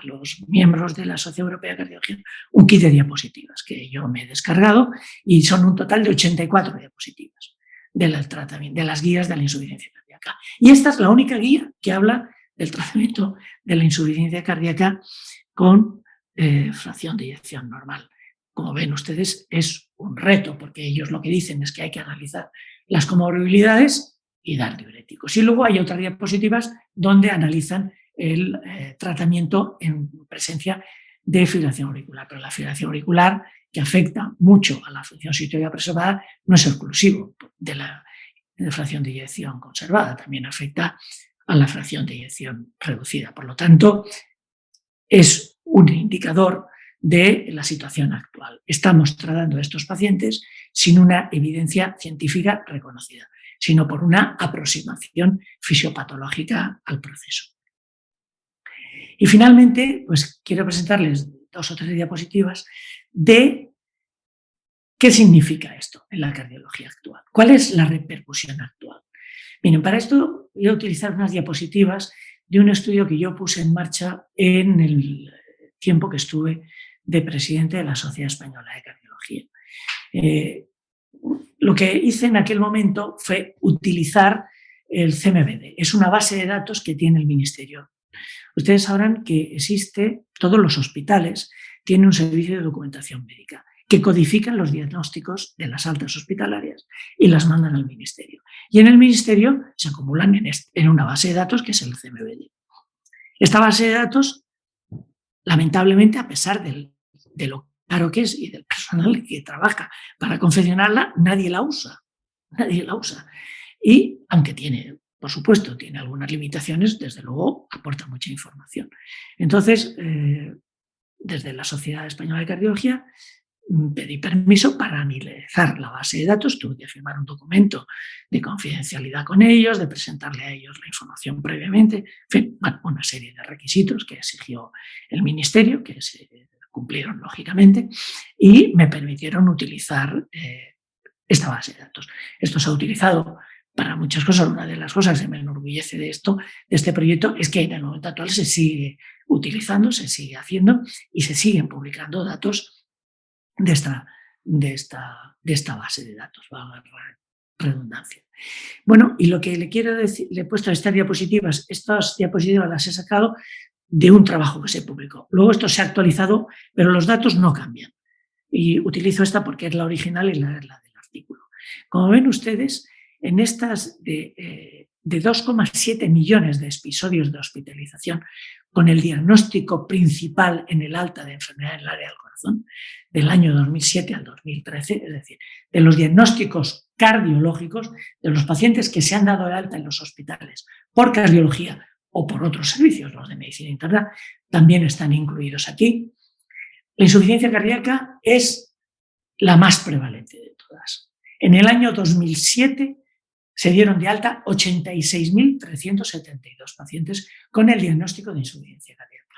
los miembros de la Sociedad Europea de Cardiología un kit de diapositivas que yo me he descargado y son un total de 84 diapositivas del tratamiento, de las guías de la insuficiencia cardíaca. Y esta es la única guía que habla del tratamiento de la insuficiencia cardíaca con fracción de eyección normal. Como ven ustedes, es un reto, porque ellos lo que dicen es que hay que analizar las comorbilidades y dar diuréticos. Y luego hay otras diapositivas donde analizan el tratamiento en presencia de fibrilación auricular. Pero la fibrilación auricular, que afecta mucho a la función sistolia preservada, no es exclusivo de la fracción de eyección conservada, también afecta a la fracción de eyección reducida. Por lo tanto, es un indicador de la situación actual. Estamos tratando a estos pacientes sin una evidencia científica reconocida, sino por una aproximación fisiopatológica al proceso. Y finalmente, pues quiero presentarles 2 o 3 diapositivas de qué significa esto en la cardiología actual. ¿Cuál es la repercusión actual? Miren, para esto voy a utilizar unas diapositivas de un estudio que yo puse en marcha en el tiempo que estuve de presidente de la Sociedad Española de Cardiología. Lo que hice en aquel momento fue utilizar el CMBD. Es una base de datos que tiene el Ministerio. Ustedes sabrán que existe, todos los hospitales tienen un servicio de documentación médica que codifican los diagnósticos de las altas hospitalarias y las mandan al Ministerio. Y en el Ministerio se acumulan en una base de datos que es el CMBD. Esta base de datos, lamentablemente, a pesar de lo caro que es y del personal que trabaja para confeccionarla, nadie la usa. Nadie la usa. Y aunque tiene, por supuesto, tiene algunas limitaciones, desde luego aporta mucha información. Entonces, desde la Sociedad Española de Cardiología, pedí permiso para analizar la base de datos, tuve que firmar un documento de confidencialidad con ellos, de presentarle a ellos la información previamente, en fin, bueno, una serie de requisitos que exigió el Ministerio, que se cumplieron lógicamente, y me permitieron utilizar esta base de datos. Esto se ha utilizado para muchas cosas. Una de las cosas que me enorgullece de este proyecto, es que en el momento actual se sigue utilizando, se sigue haciendo y se siguen publicando datos de esta base de datos, valga la redundancia. Bueno, y lo que le quiero decir, le he puesto estas diapositivas las he sacado de un trabajo que se publicó. Luego esto se ha actualizado, pero los datos no cambian. Y utilizo esta porque es la original y la del artículo. Como ven ustedes, en estas de 2,7 millones de episodios de hospitalización con el diagnóstico principal en el alta de enfermedad en el área del corazón, del año 2007 al 2013, es decir, de los diagnósticos cardiológicos de los pacientes que se han dado de alta en los hospitales por cardiología o por otros servicios, los de medicina interna, también están incluidos aquí. La insuficiencia cardíaca es la más prevalente de todas. En el año 2007 se dieron de alta 86.372 pacientes con el diagnóstico de insuficiencia cardíaca.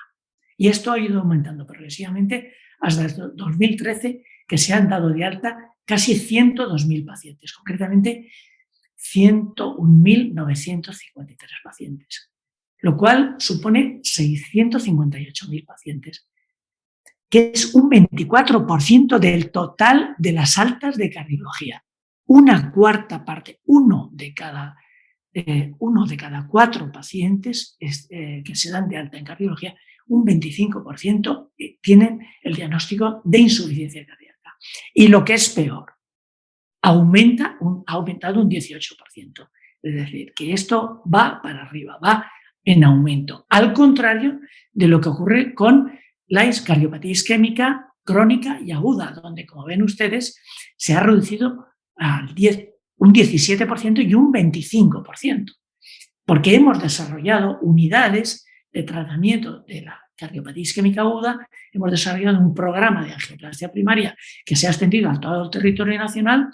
Y esto ha ido aumentando progresivamente hasta el 2013, que se han dado de alta casi 102.000 pacientes, concretamente 101.953 pacientes, lo cual supone 658.000 pacientes, que es un 24% del total de las altas de cardiología. Una cuarta parte, uno de cada 4 pacientes que se dan de alta en cardiología, un 25% tienen el diagnóstico de insuficiencia cardíaca. Y lo que es peor, ha aumentado un 18%. Es decir, que esto va para arriba, va en aumento. Al contrario de lo que ocurre con la cardiopatía isquémica crónica y aguda, donde, como ven ustedes, se ha reducido un 17% y un 25%, porque hemos desarrollado unidades de tratamiento de la cardiopatía isquémica aguda, hemos desarrollado un programa de angioplastia primaria que se ha extendido a todo el territorio nacional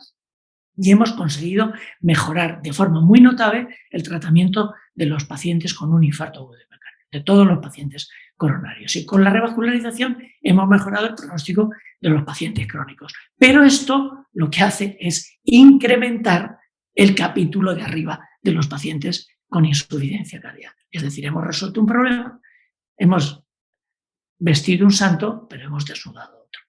y hemos conseguido mejorar de forma muy notable el tratamiento de los pacientes con un infarto agudo de miocardio, de todos los pacientes coronarios. Y con la revascularización hemos mejorado el pronóstico de los pacientes crónicos. Pero esto lo que hace es incrementar el capítulo de arriba de los pacientes con insuficiencia cardíaca. Es decir, hemos resuelto un problema, hemos vestido un santo, pero hemos desnudado otro.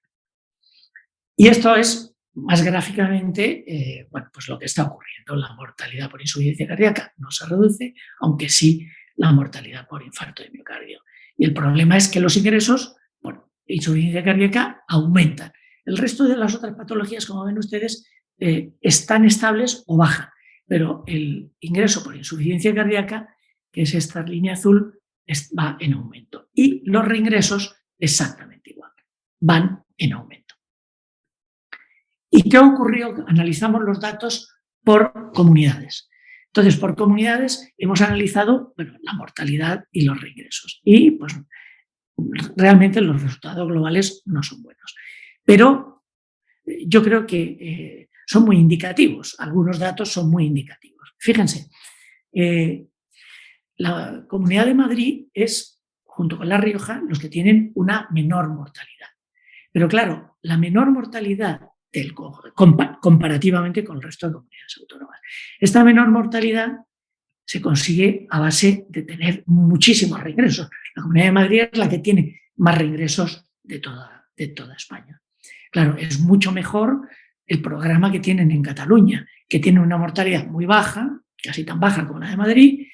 Y esto es más gráficamente pues lo que está ocurriendo. La mortalidad por insuficiencia cardíaca no se reduce, aunque sí la mortalidad por infarto de miocardio. Y el problema es que los ingresos por insuficiencia cardíaca aumentan. El resto de las otras patologías, como ven ustedes, están estables o bajan, pero el ingreso por insuficiencia cardíaca, que es esta línea azul, va en aumento. Y los reingresos exactamente igual, van en aumento. ¿Y qué ocurrió? Analizamos los datos por comunidades. Entonces, por comunidades hemos analizado la mortalidad y los reingresos. Y pues realmente los resultados globales no son buenos. Pero yo creo que son muy indicativos. Algunos datos son muy indicativos. Fíjense, la Comunidad de Madrid es, junto con La Rioja, los que tienen una menor mortalidad. Pero claro, la menor mortalidad comparativamente con el resto de comunidades autónomas. Esta menor mortalidad se consigue a base de tener muchísimos reingresos. La Comunidad de Madrid es la que tiene más reingresos de toda España. Claro, es mucho mejor el programa que tienen en Cataluña, que tiene una mortalidad muy baja, casi tan baja como la de Madrid,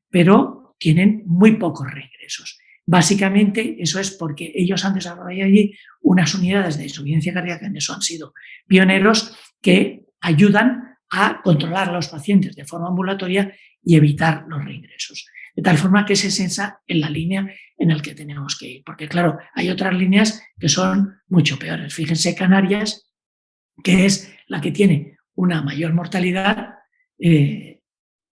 pero tienen muy pocos reingresos. Básicamente eso es porque ellos han desarrollado allí unas unidades de insuficiencia cardíaca, en eso han sido pioneros, que ayudan a controlar a los pacientes de forma ambulatoria y evitar los reingresos. De tal forma que se sensa en la línea en la que tenemos que ir. Porque claro, hay otras líneas que son mucho peores. Fíjense Canarias, que es la que tiene una mayor mortalidad,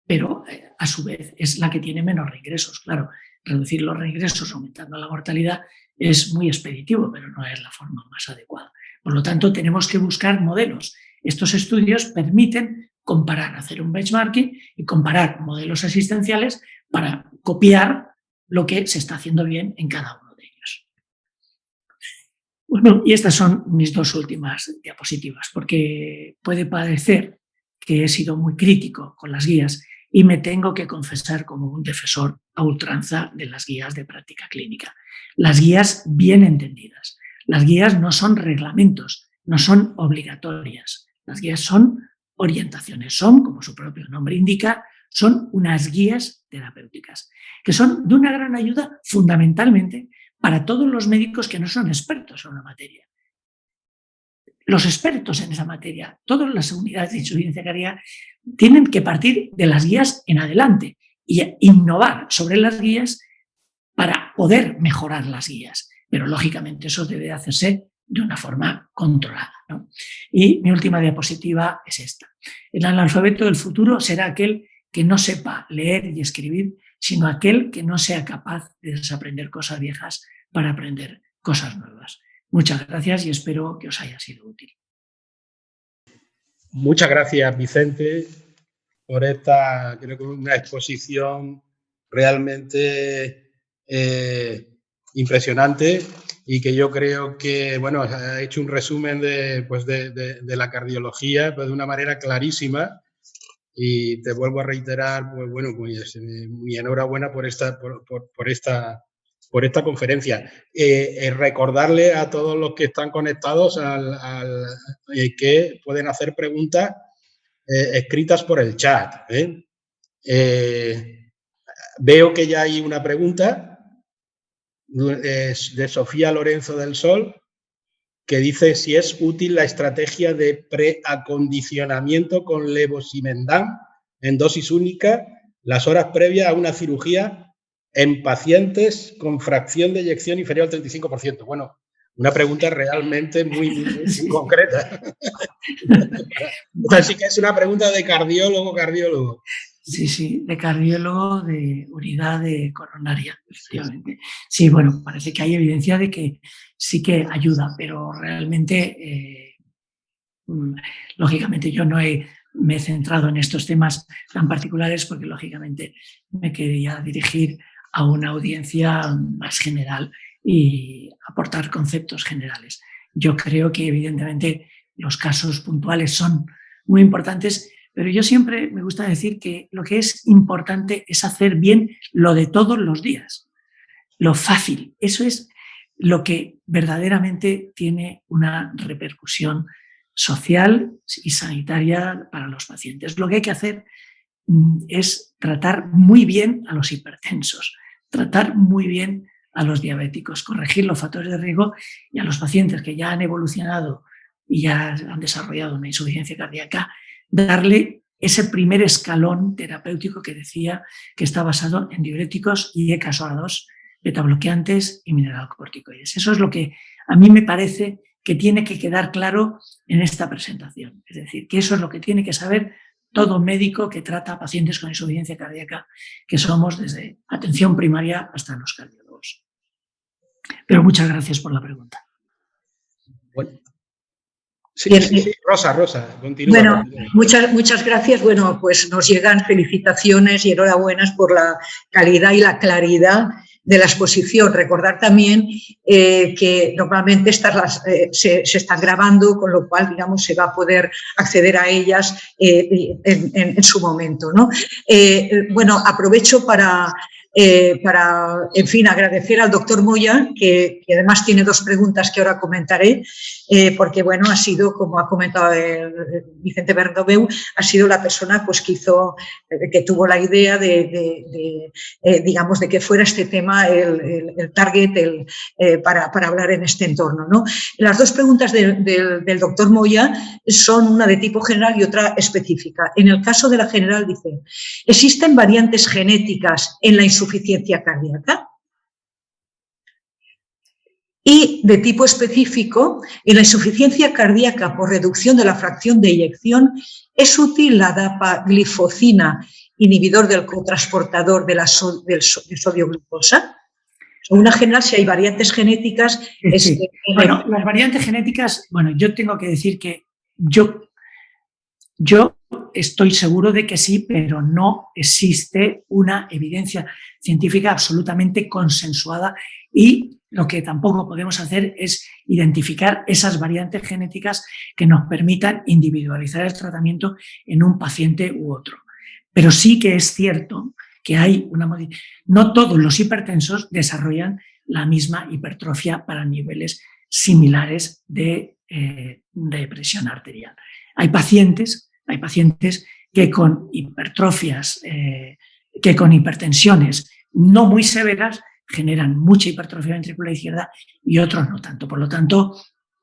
pero a su vez es la que tiene menos reingresos. Claro, reducir los reingresos aumentando la mortalidad es muy expeditivo, pero no es la forma más adecuada. Por lo tanto, tenemos que buscar modelos. Estos estudios permiten comparar, hacer un benchmarking y comparar modelos asistenciales para copiar lo que se está haciendo bien en cada uno de ellos. Bueno, y estas son mis dos últimas diapositivas, porque puede parecer que he sido muy crítico con las guías y me tengo que confesar como un defensor a ultranza de las guías de práctica clínica. Las guías bien entendidas. Las guías no son reglamentos, no son obligatorias. Las guías son orientaciones, son, como su propio nombre indica, son unas guías terapéuticas, que son de una gran ayuda fundamentalmente para todos los médicos que no son expertos en una materia. Los expertos en esa materia, todas las unidades de insuficiencia cardíaca, tienen que partir de las guías en adelante y innovar sobre las guías para poder mejorar las guías. Pero lógicamente eso debe hacerse de una forma controlada, ¿no? Y mi última diapositiva es esta. El analfabeto del futuro será aquel que no sepa leer y escribir, sino aquel que no sea capaz de desaprender cosas viejas para aprender cosas nuevas. Muchas gracias y espero que os haya sido útil. Muchas gracias, Vicente, por esta, creo que una exposición realmente impresionante y que yo creo que, bueno, ha hecho un resumen de la cardiología pues, de una manera clarísima. Y te vuelvo a reiterar, pues bueno, pues mi enhorabuena por esta conferencia. Recordarle a todos los que están conectados que pueden hacer preguntas escritas por el chat. Veo que ya hay una pregunta de Sofía Lorenzo del Sol, que dice si es útil la estrategia de preacondicionamiento con levosimendan en dosis única las horas previas a una cirugía en pacientes con fracción de eyección inferior al 35%. Bueno, una pregunta realmente muy concreta. Así que es una pregunta de cardiólogo. Sí, de cardiólogo de unidad de coronaria, efectivamente. Sí, bueno, parece que hay evidencia de que sí que ayuda, pero realmente, lógicamente, yo no me he centrado en estos temas tan particulares porque, lógicamente, me quería dirigir a una audiencia más general y aportar conceptos generales. Yo creo que, evidentemente, los casos puntuales son muy importantes, pero yo siempre me gusta decir que lo que es importante es hacer bien lo de todos los días, lo fácil. Eso es lo que verdaderamente tiene una repercusión social y sanitaria para los pacientes. Lo que hay que hacer es tratar muy bien a los hipertensos, tratar muy bien a los diabéticos, corregir los factores de riesgo y a los pacientes que ya han evolucionado y ya han desarrollado una insuficiencia cardíaca, darle ese primer escalón terapéutico que decía que está basado en diuréticos y ECASOA2, betabloqueantes y mineralocorticoides. Eso es lo que a mí me parece que tiene que quedar claro en esta presentación. Es decir, que eso es lo que tiene que saber todo médico que trata a pacientes con insuficiencia cardíaca, que somos desde atención primaria hasta los cardiólogos. Pero muchas gracias por la pregunta. Bueno. Sí, Rosa, continúa. Bueno, muchas gracias. Bueno, pues nos llegan felicitaciones y enhorabuenas por la calidad y la claridad de la exposición. Recordar también que normalmente estas se están grabando, con lo cual, digamos, se va a poder acceder a ellas en su momento, ¿no? Bueno, aprovecho para, en fin, agradecer al doctor Moya, que además tiene dos preguntas que ahora comentaré, porque, bueno, ha sido, como ha comentado Vicente Bernabeu, ha sido la persona pues, que tuvo la idea digamos, de que fuera este tema el target para hablar en este entorno, ¿no? Las dos preguntas del doctor Moya son una de tipo general y otra específica. En el caso de la general dice, ¿existen variantes genéticas en la insuficiencia cardíaca? Y de tipo específico, en la insuficiencia cardíaca por reducción de la fracción de eyección, ¿es útil la dapaglifosina, inhibidor del cotransportador del sodio-glucosa? Una general, si hay variantes genéticas... Sí. Bueno, las variantes genéticas, bueno, yo tengo que decir que yo estoy seguro de que sí, pero no existe una evidencia científica absolutamente consensuada y lo que tampoco podemos hacer es identificar esas variantes genéticas que nos permitan individualizar el tratamiento en un paciente u otro. Pero sí que es cierto que hay no todos los hipertensos desarrollan la misma hipertrofia para niveles similares de presión arterial. Hay pacientes que con hipertrofias, que con hipertensiones no muy severas generan mucha hipertrofia ventricular izquierda y otros no tanto. Por lo tanto,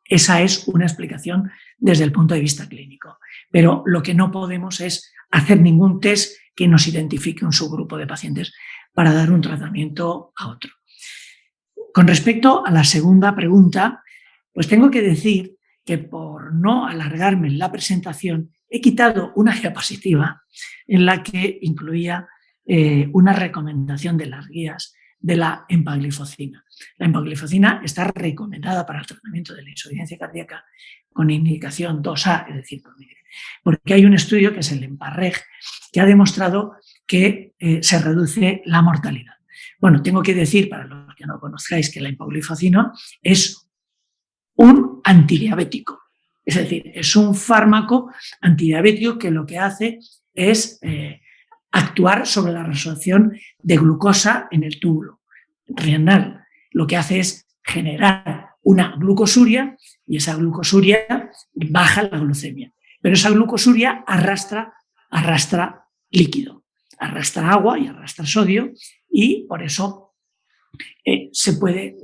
esa es una explicación desde el punto de vista clínico. Pero lo que no podemos es hacer ningún test que nos identifique un subgrupo de pacientes para dar un tratamiento a otro. Con respecto a la segunda pregunta, pues tengo que decir que por no alargarme en la presentación, he quitado una diapositiva en la que incluía una recomendación de las guías de la empaglifosina. La empaglifosina está recomendada para el tratamiento de la insuficiencia cardíaca con indicación 2A, es decir, porque hay un estudio que es el EMPA-REG que ha demostrado que se reduce la mortalidad. Bueno, tengo que decir, para los que no conozcáis, que la empaglifosina es un antidiabético. Es decir, es un fármaco antidiabético que lo que hace es actuar sobre la resorción de glucosa en el túbulo renal. Lo que hace es generar una glucosuria y esa glucosuria baja la glucemia. Pero esa glucosuria arrastra líquido, arrastra agua y arrastra sodio y por eso se puede,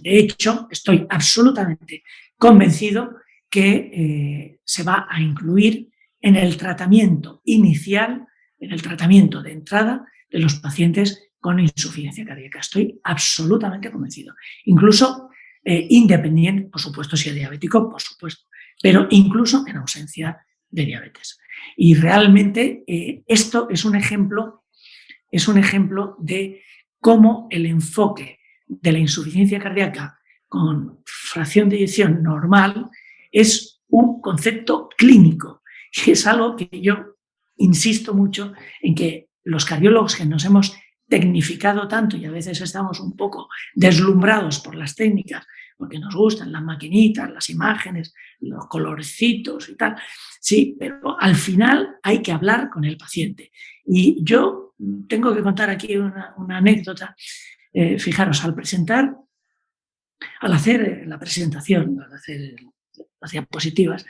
de hecho, estoy absolutamente convencido que se va a incluir en el tratamiento inicial, en el tratamiento de entrada de los pacientes con insuficiencia cardíaca. Estoy absolutamente convencido. Incluso independiente, por supuesto, si es diabético, por supuesto, pero incluso en ausencia de diabetes. Y realmente esto es un ejemplo de cómo el enfoque de la insuficiencia cardíaca con fracción de eyección normal es un concepto clínico. Y es algo que yo insisto mucho en que los cardiólogos que nos hemos tecnificado tanto y a veces estamos un poco deslumbrados por las técnicas, porque nos gustan las maquinitas, las imágenes, los colorcitos y tal. Sí, pero al final hay que hablar con el paciente. Y yo tengo que contar aquí una anécdota. Fijaros, al hacer la presentación, al hacer las diapositivas,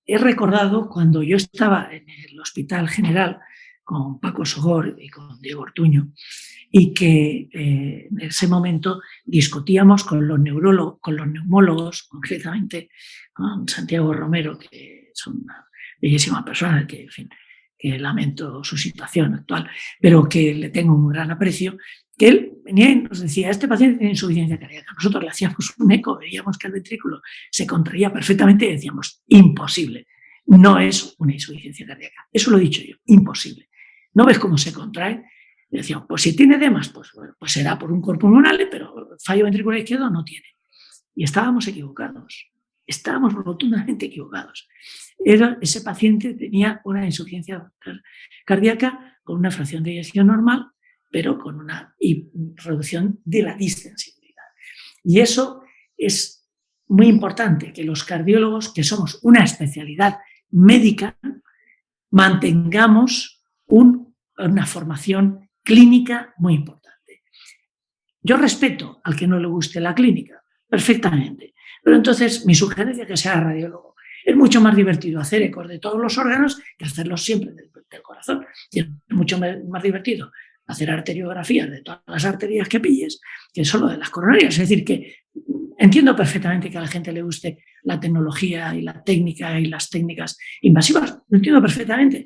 he recordado cuando yo estaba en el Hospital General con Paco Sogor y con Diego Ortuño, y que en ese momento discutíamos con los neurólogos, con los neumólogos, concretamente con Santiago Romero, que es una bellísima persona, que, en fin, que lamento su situación actual, pero que le tengo un gran aprecio, que él venía y nos decía, este paciente tiene insuficiencia cardíaca. Nosotros le hacíamos un eco, veíamos que el ventrículo se contraía perfectamente y decíamos, imposible, no es una insuficiencia cardíaca. Eso lo he dicho yo, imposible. ¿No ves cómo se contrae? Y decíamos, pues si tiene edemas, pues será por un cor pulmonale, pero fallo ventricular izquierdo no tiene. Y estábamos equivocados, estábamos rotundamente equivocados. Ese paciente tenía una insuficiencia cardíaca con una fracción de eyección normal, pero con una reducción de la distensibilidad. Y eso es muy importante, que los cardiólogos, que somos una especialidad médica, mantengamos una formación clínica muy importante. Yo respeto al que no le guste la clínica, perfectamente, pero entonces mi sugerencia es que sea radiólogo. Es mucho más divertido hacer ecos de todos los órganos que hacerlos siempre del corazón. Y es mucho más divertido hacer arteriografías de todas las arterias que pilles que solo de las coronarias. Es decir, que entiendo perfectamente que a la gente le guste la tecnología y la técnica y las técnicas invasivas. Lo entiendo perfectamente.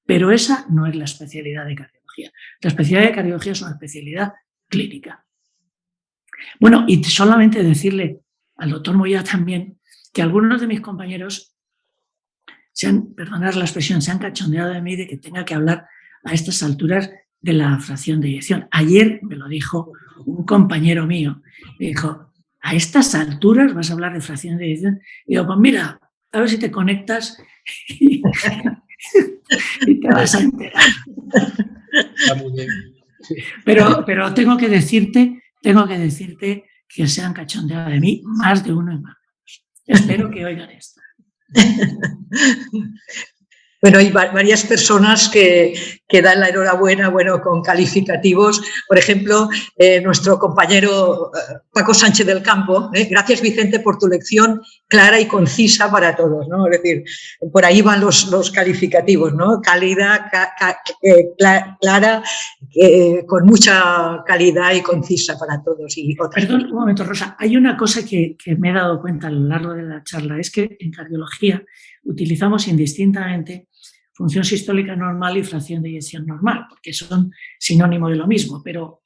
Pero esa no es la especialidad de cardiología. La especialidad de cardiología es una especialidad clínica. Bueno, y solamente decirle al doctor Moya también que algunos de mis compañeros perdonad la expresión, se han cachondeado de mí de que tenga que hablar a estas alturas de la fracción de eyección. Ayer me lo dijo un compañero mío, me dijo, ¿a estas alturas vas a hablar de fracción de eyección? Y digo, pues mira, a ver si te conectas y te vas a enterar. Está muy bien. Pero tengo que decirte que se han cachondeado de mí más de uno y más. Espero que oigan esto. Bueno, hay varias personas que dan la enhorabuena, bueno, con calificativos. Por ejemplo, nuestro compañero Paco Sánchez del Campo. Gracias, Vicente, por tu lección clara y concisa para todos, ¿no? Es decir, por ahí van los calificativos, ¿no? Cálida, clara, con mucha calidad y concisa para todos. Y Perdón, un momento, Rosa. Hay una cosa que me he dado cuenta a lo largo de la charla, es que en cardiología utilizamos indistintamente función sistólica normal y fracción de eyección normal, porque son sinónimo de lo mismo, pero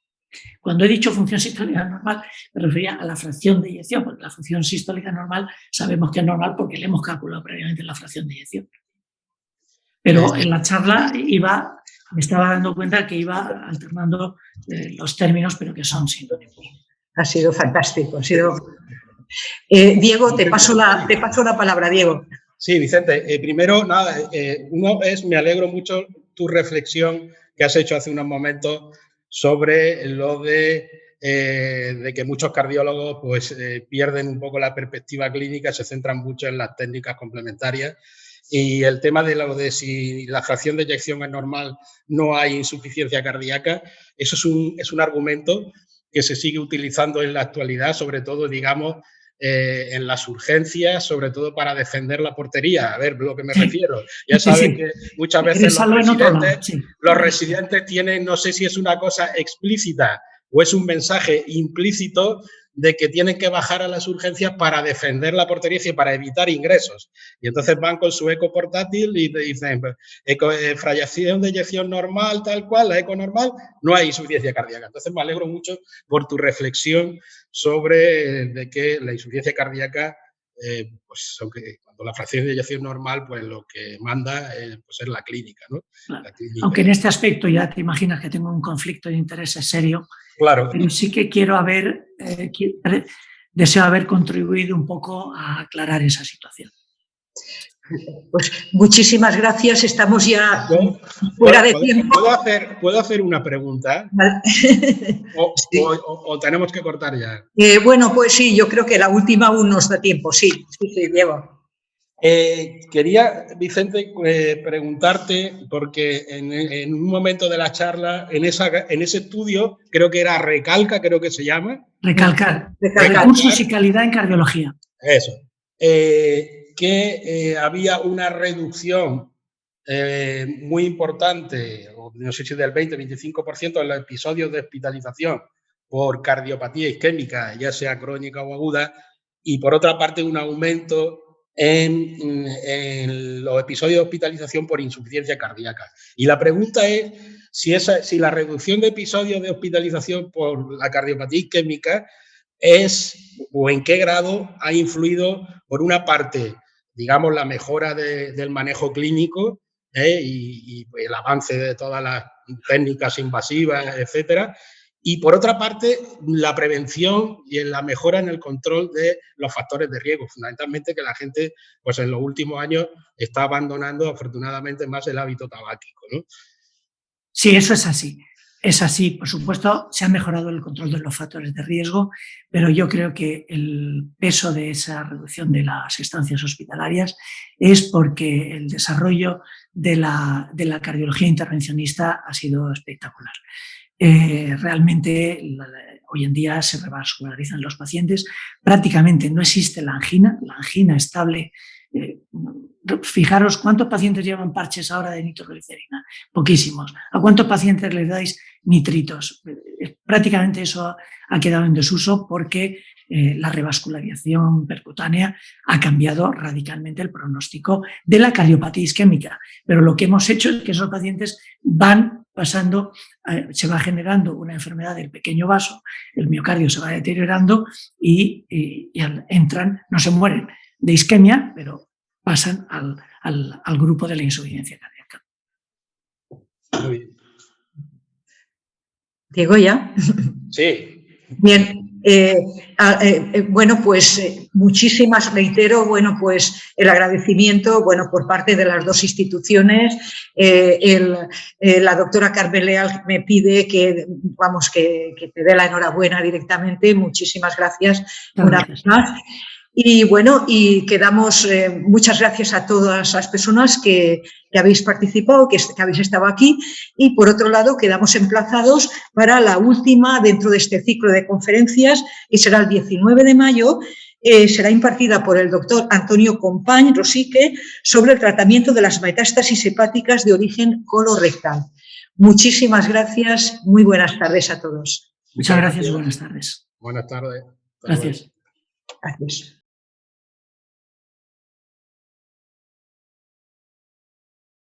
cuando he dicho función sistólica normal me refería a la fracción de eyección, porque la función sistólica normal sabemos que es normal porque le hemos calculado previamente la fracción de eyección. Pero en la charla me estaba dando cuenta que iba alternando los términos, pero que son sinónimos. Ha sido fantástico. Diego, te paso la palabra, Diego. Sí, Vicente, primero, nada, me alegro mucho tu reflexión que has hecho hace unos momentos sobre lo de que muchos cardiólogos pues, pierden un poco la perspectiva clínica, se centran mucho en las técnicas complementarias y el tema de si la fracción de eyección es normal, no hay insuficiencia cardíaca, eso es un argumento que se sigue utilizando en la actualidad, sobre todo, digamos, en las urgencias, sobre todo para defender la portería. A ver, lo que me refiero. Ya saben que muchas veces los residentes tienen, no sé si es una cosa explícita o es un mensaje implícito de que tienen que bajar a las urgencias para defender la portería y para evitar ingresos. Y entonces van con su eco portátil y te dicen, fracción de eyección normal, tal cual, la eco normal, no hay insuficiencia cardíaca. Entonces me alegro mucho por tu reflexión sobre de que la insuficiencia cardíaca, pues aunque cuando la fracción de eyección normal, pues lo que manda pues es la clínica, ¿no? Claro. La clínica. Aunque en este aspecto ya te imaginas que tengo un conflicto de intereses serio, claro. Pero sí que deseo haber contribuido un poco a aclarar esa situación. Pues muchísimas gracias, estamos ya fuera de tiempo. ¿Puedo hacer una pregunta? Sí. O tenemos que cortar ya? Bueno, pues sí, yo creo que la última aún nos da tiempo, sí, Diego. Quería, Vicente, preguntarte, porque en un momento de la charla, en ese estudio, creo que era Recalca, creo que se llama. Recalcar. Recursos y calidad en cardiología. Eso. Que había una reducción muy importante, no sé si del 20-25% en los episodios de hospitalización por cardiopatía isquémica, ya sea crónica o aguda, y por otra parte un aumento en los episodios de hospitalización por insuficiencia cardíaca. Y la pregunta es si la reducción de episodios de hospitalización por la cardiopatía isquémica es o en qué grado ha influido, por una parte, digamos, la mejora del manejo clínico y el avance de todas las técnicas invasivas, etcétera, y por otra parte, la prevención y la mejora en el control de los factores de riesgo, fundamentalmente que la gente, pues en los últimos años está abandonando afortunadamente más el hábito tabáquico, ¿no? Sí, eso es así. Es así, por supuesto, se ha mejorado el control de los factores de riesgo, pero yo creo que el peso de esa reducción de las estancias hospitalarias es porque el desarrollo de la cardiología intervencionista ha sido espectacular. Realmente hoy en día se revascularizan los pacientes, prácticamente no existe la angina estable. Fijaros cuántos pacientes llevan parches ahora de nitroglicerina, poquísimos. ¿A cuántos pacientes les dais nitritos? Prácticamente eso ha quedado en desuso porque la revascularización percutánea ha cambiado radicalmente el pronóstico de la cardiopatía isquémica. Pero lo que hemos hecho es que esos pacientes van pasando, se va generando una enfermedad del pequeño vaso, el miocardio se va deteriorando y entran, no se mueren de isquemia, pero pasan al grupo de la insuficiencia cardíaca. Muy bien. ¿Diego ya? Sí. Bien. Bueno, pues muchísimas, reitero, bueno, pues el agradecimiento, bueno, por parte de las dos instituciones. La doctora Carmen Leal me pide que, vamos, que te dé la enhorabuena directamente. Muchísimas gracias una vez más. Y bueno, y quedamos, muchas gracias a todas las personas que habéis participado, que habéis estado aquí, y por otro lado quedamos emplazados para la última dentro de este ciclo de conferencias, que será el 19 de mayo, será impartida por el doctor Antonio Company Rosique sobre el tratamiento de las metástasis hepáticas de origen colorectal. Muchísimas gracias, muy buenas tardes a todos. Muchas gracias y buenas tardes. Buenas tardes. Gracias. Gracias.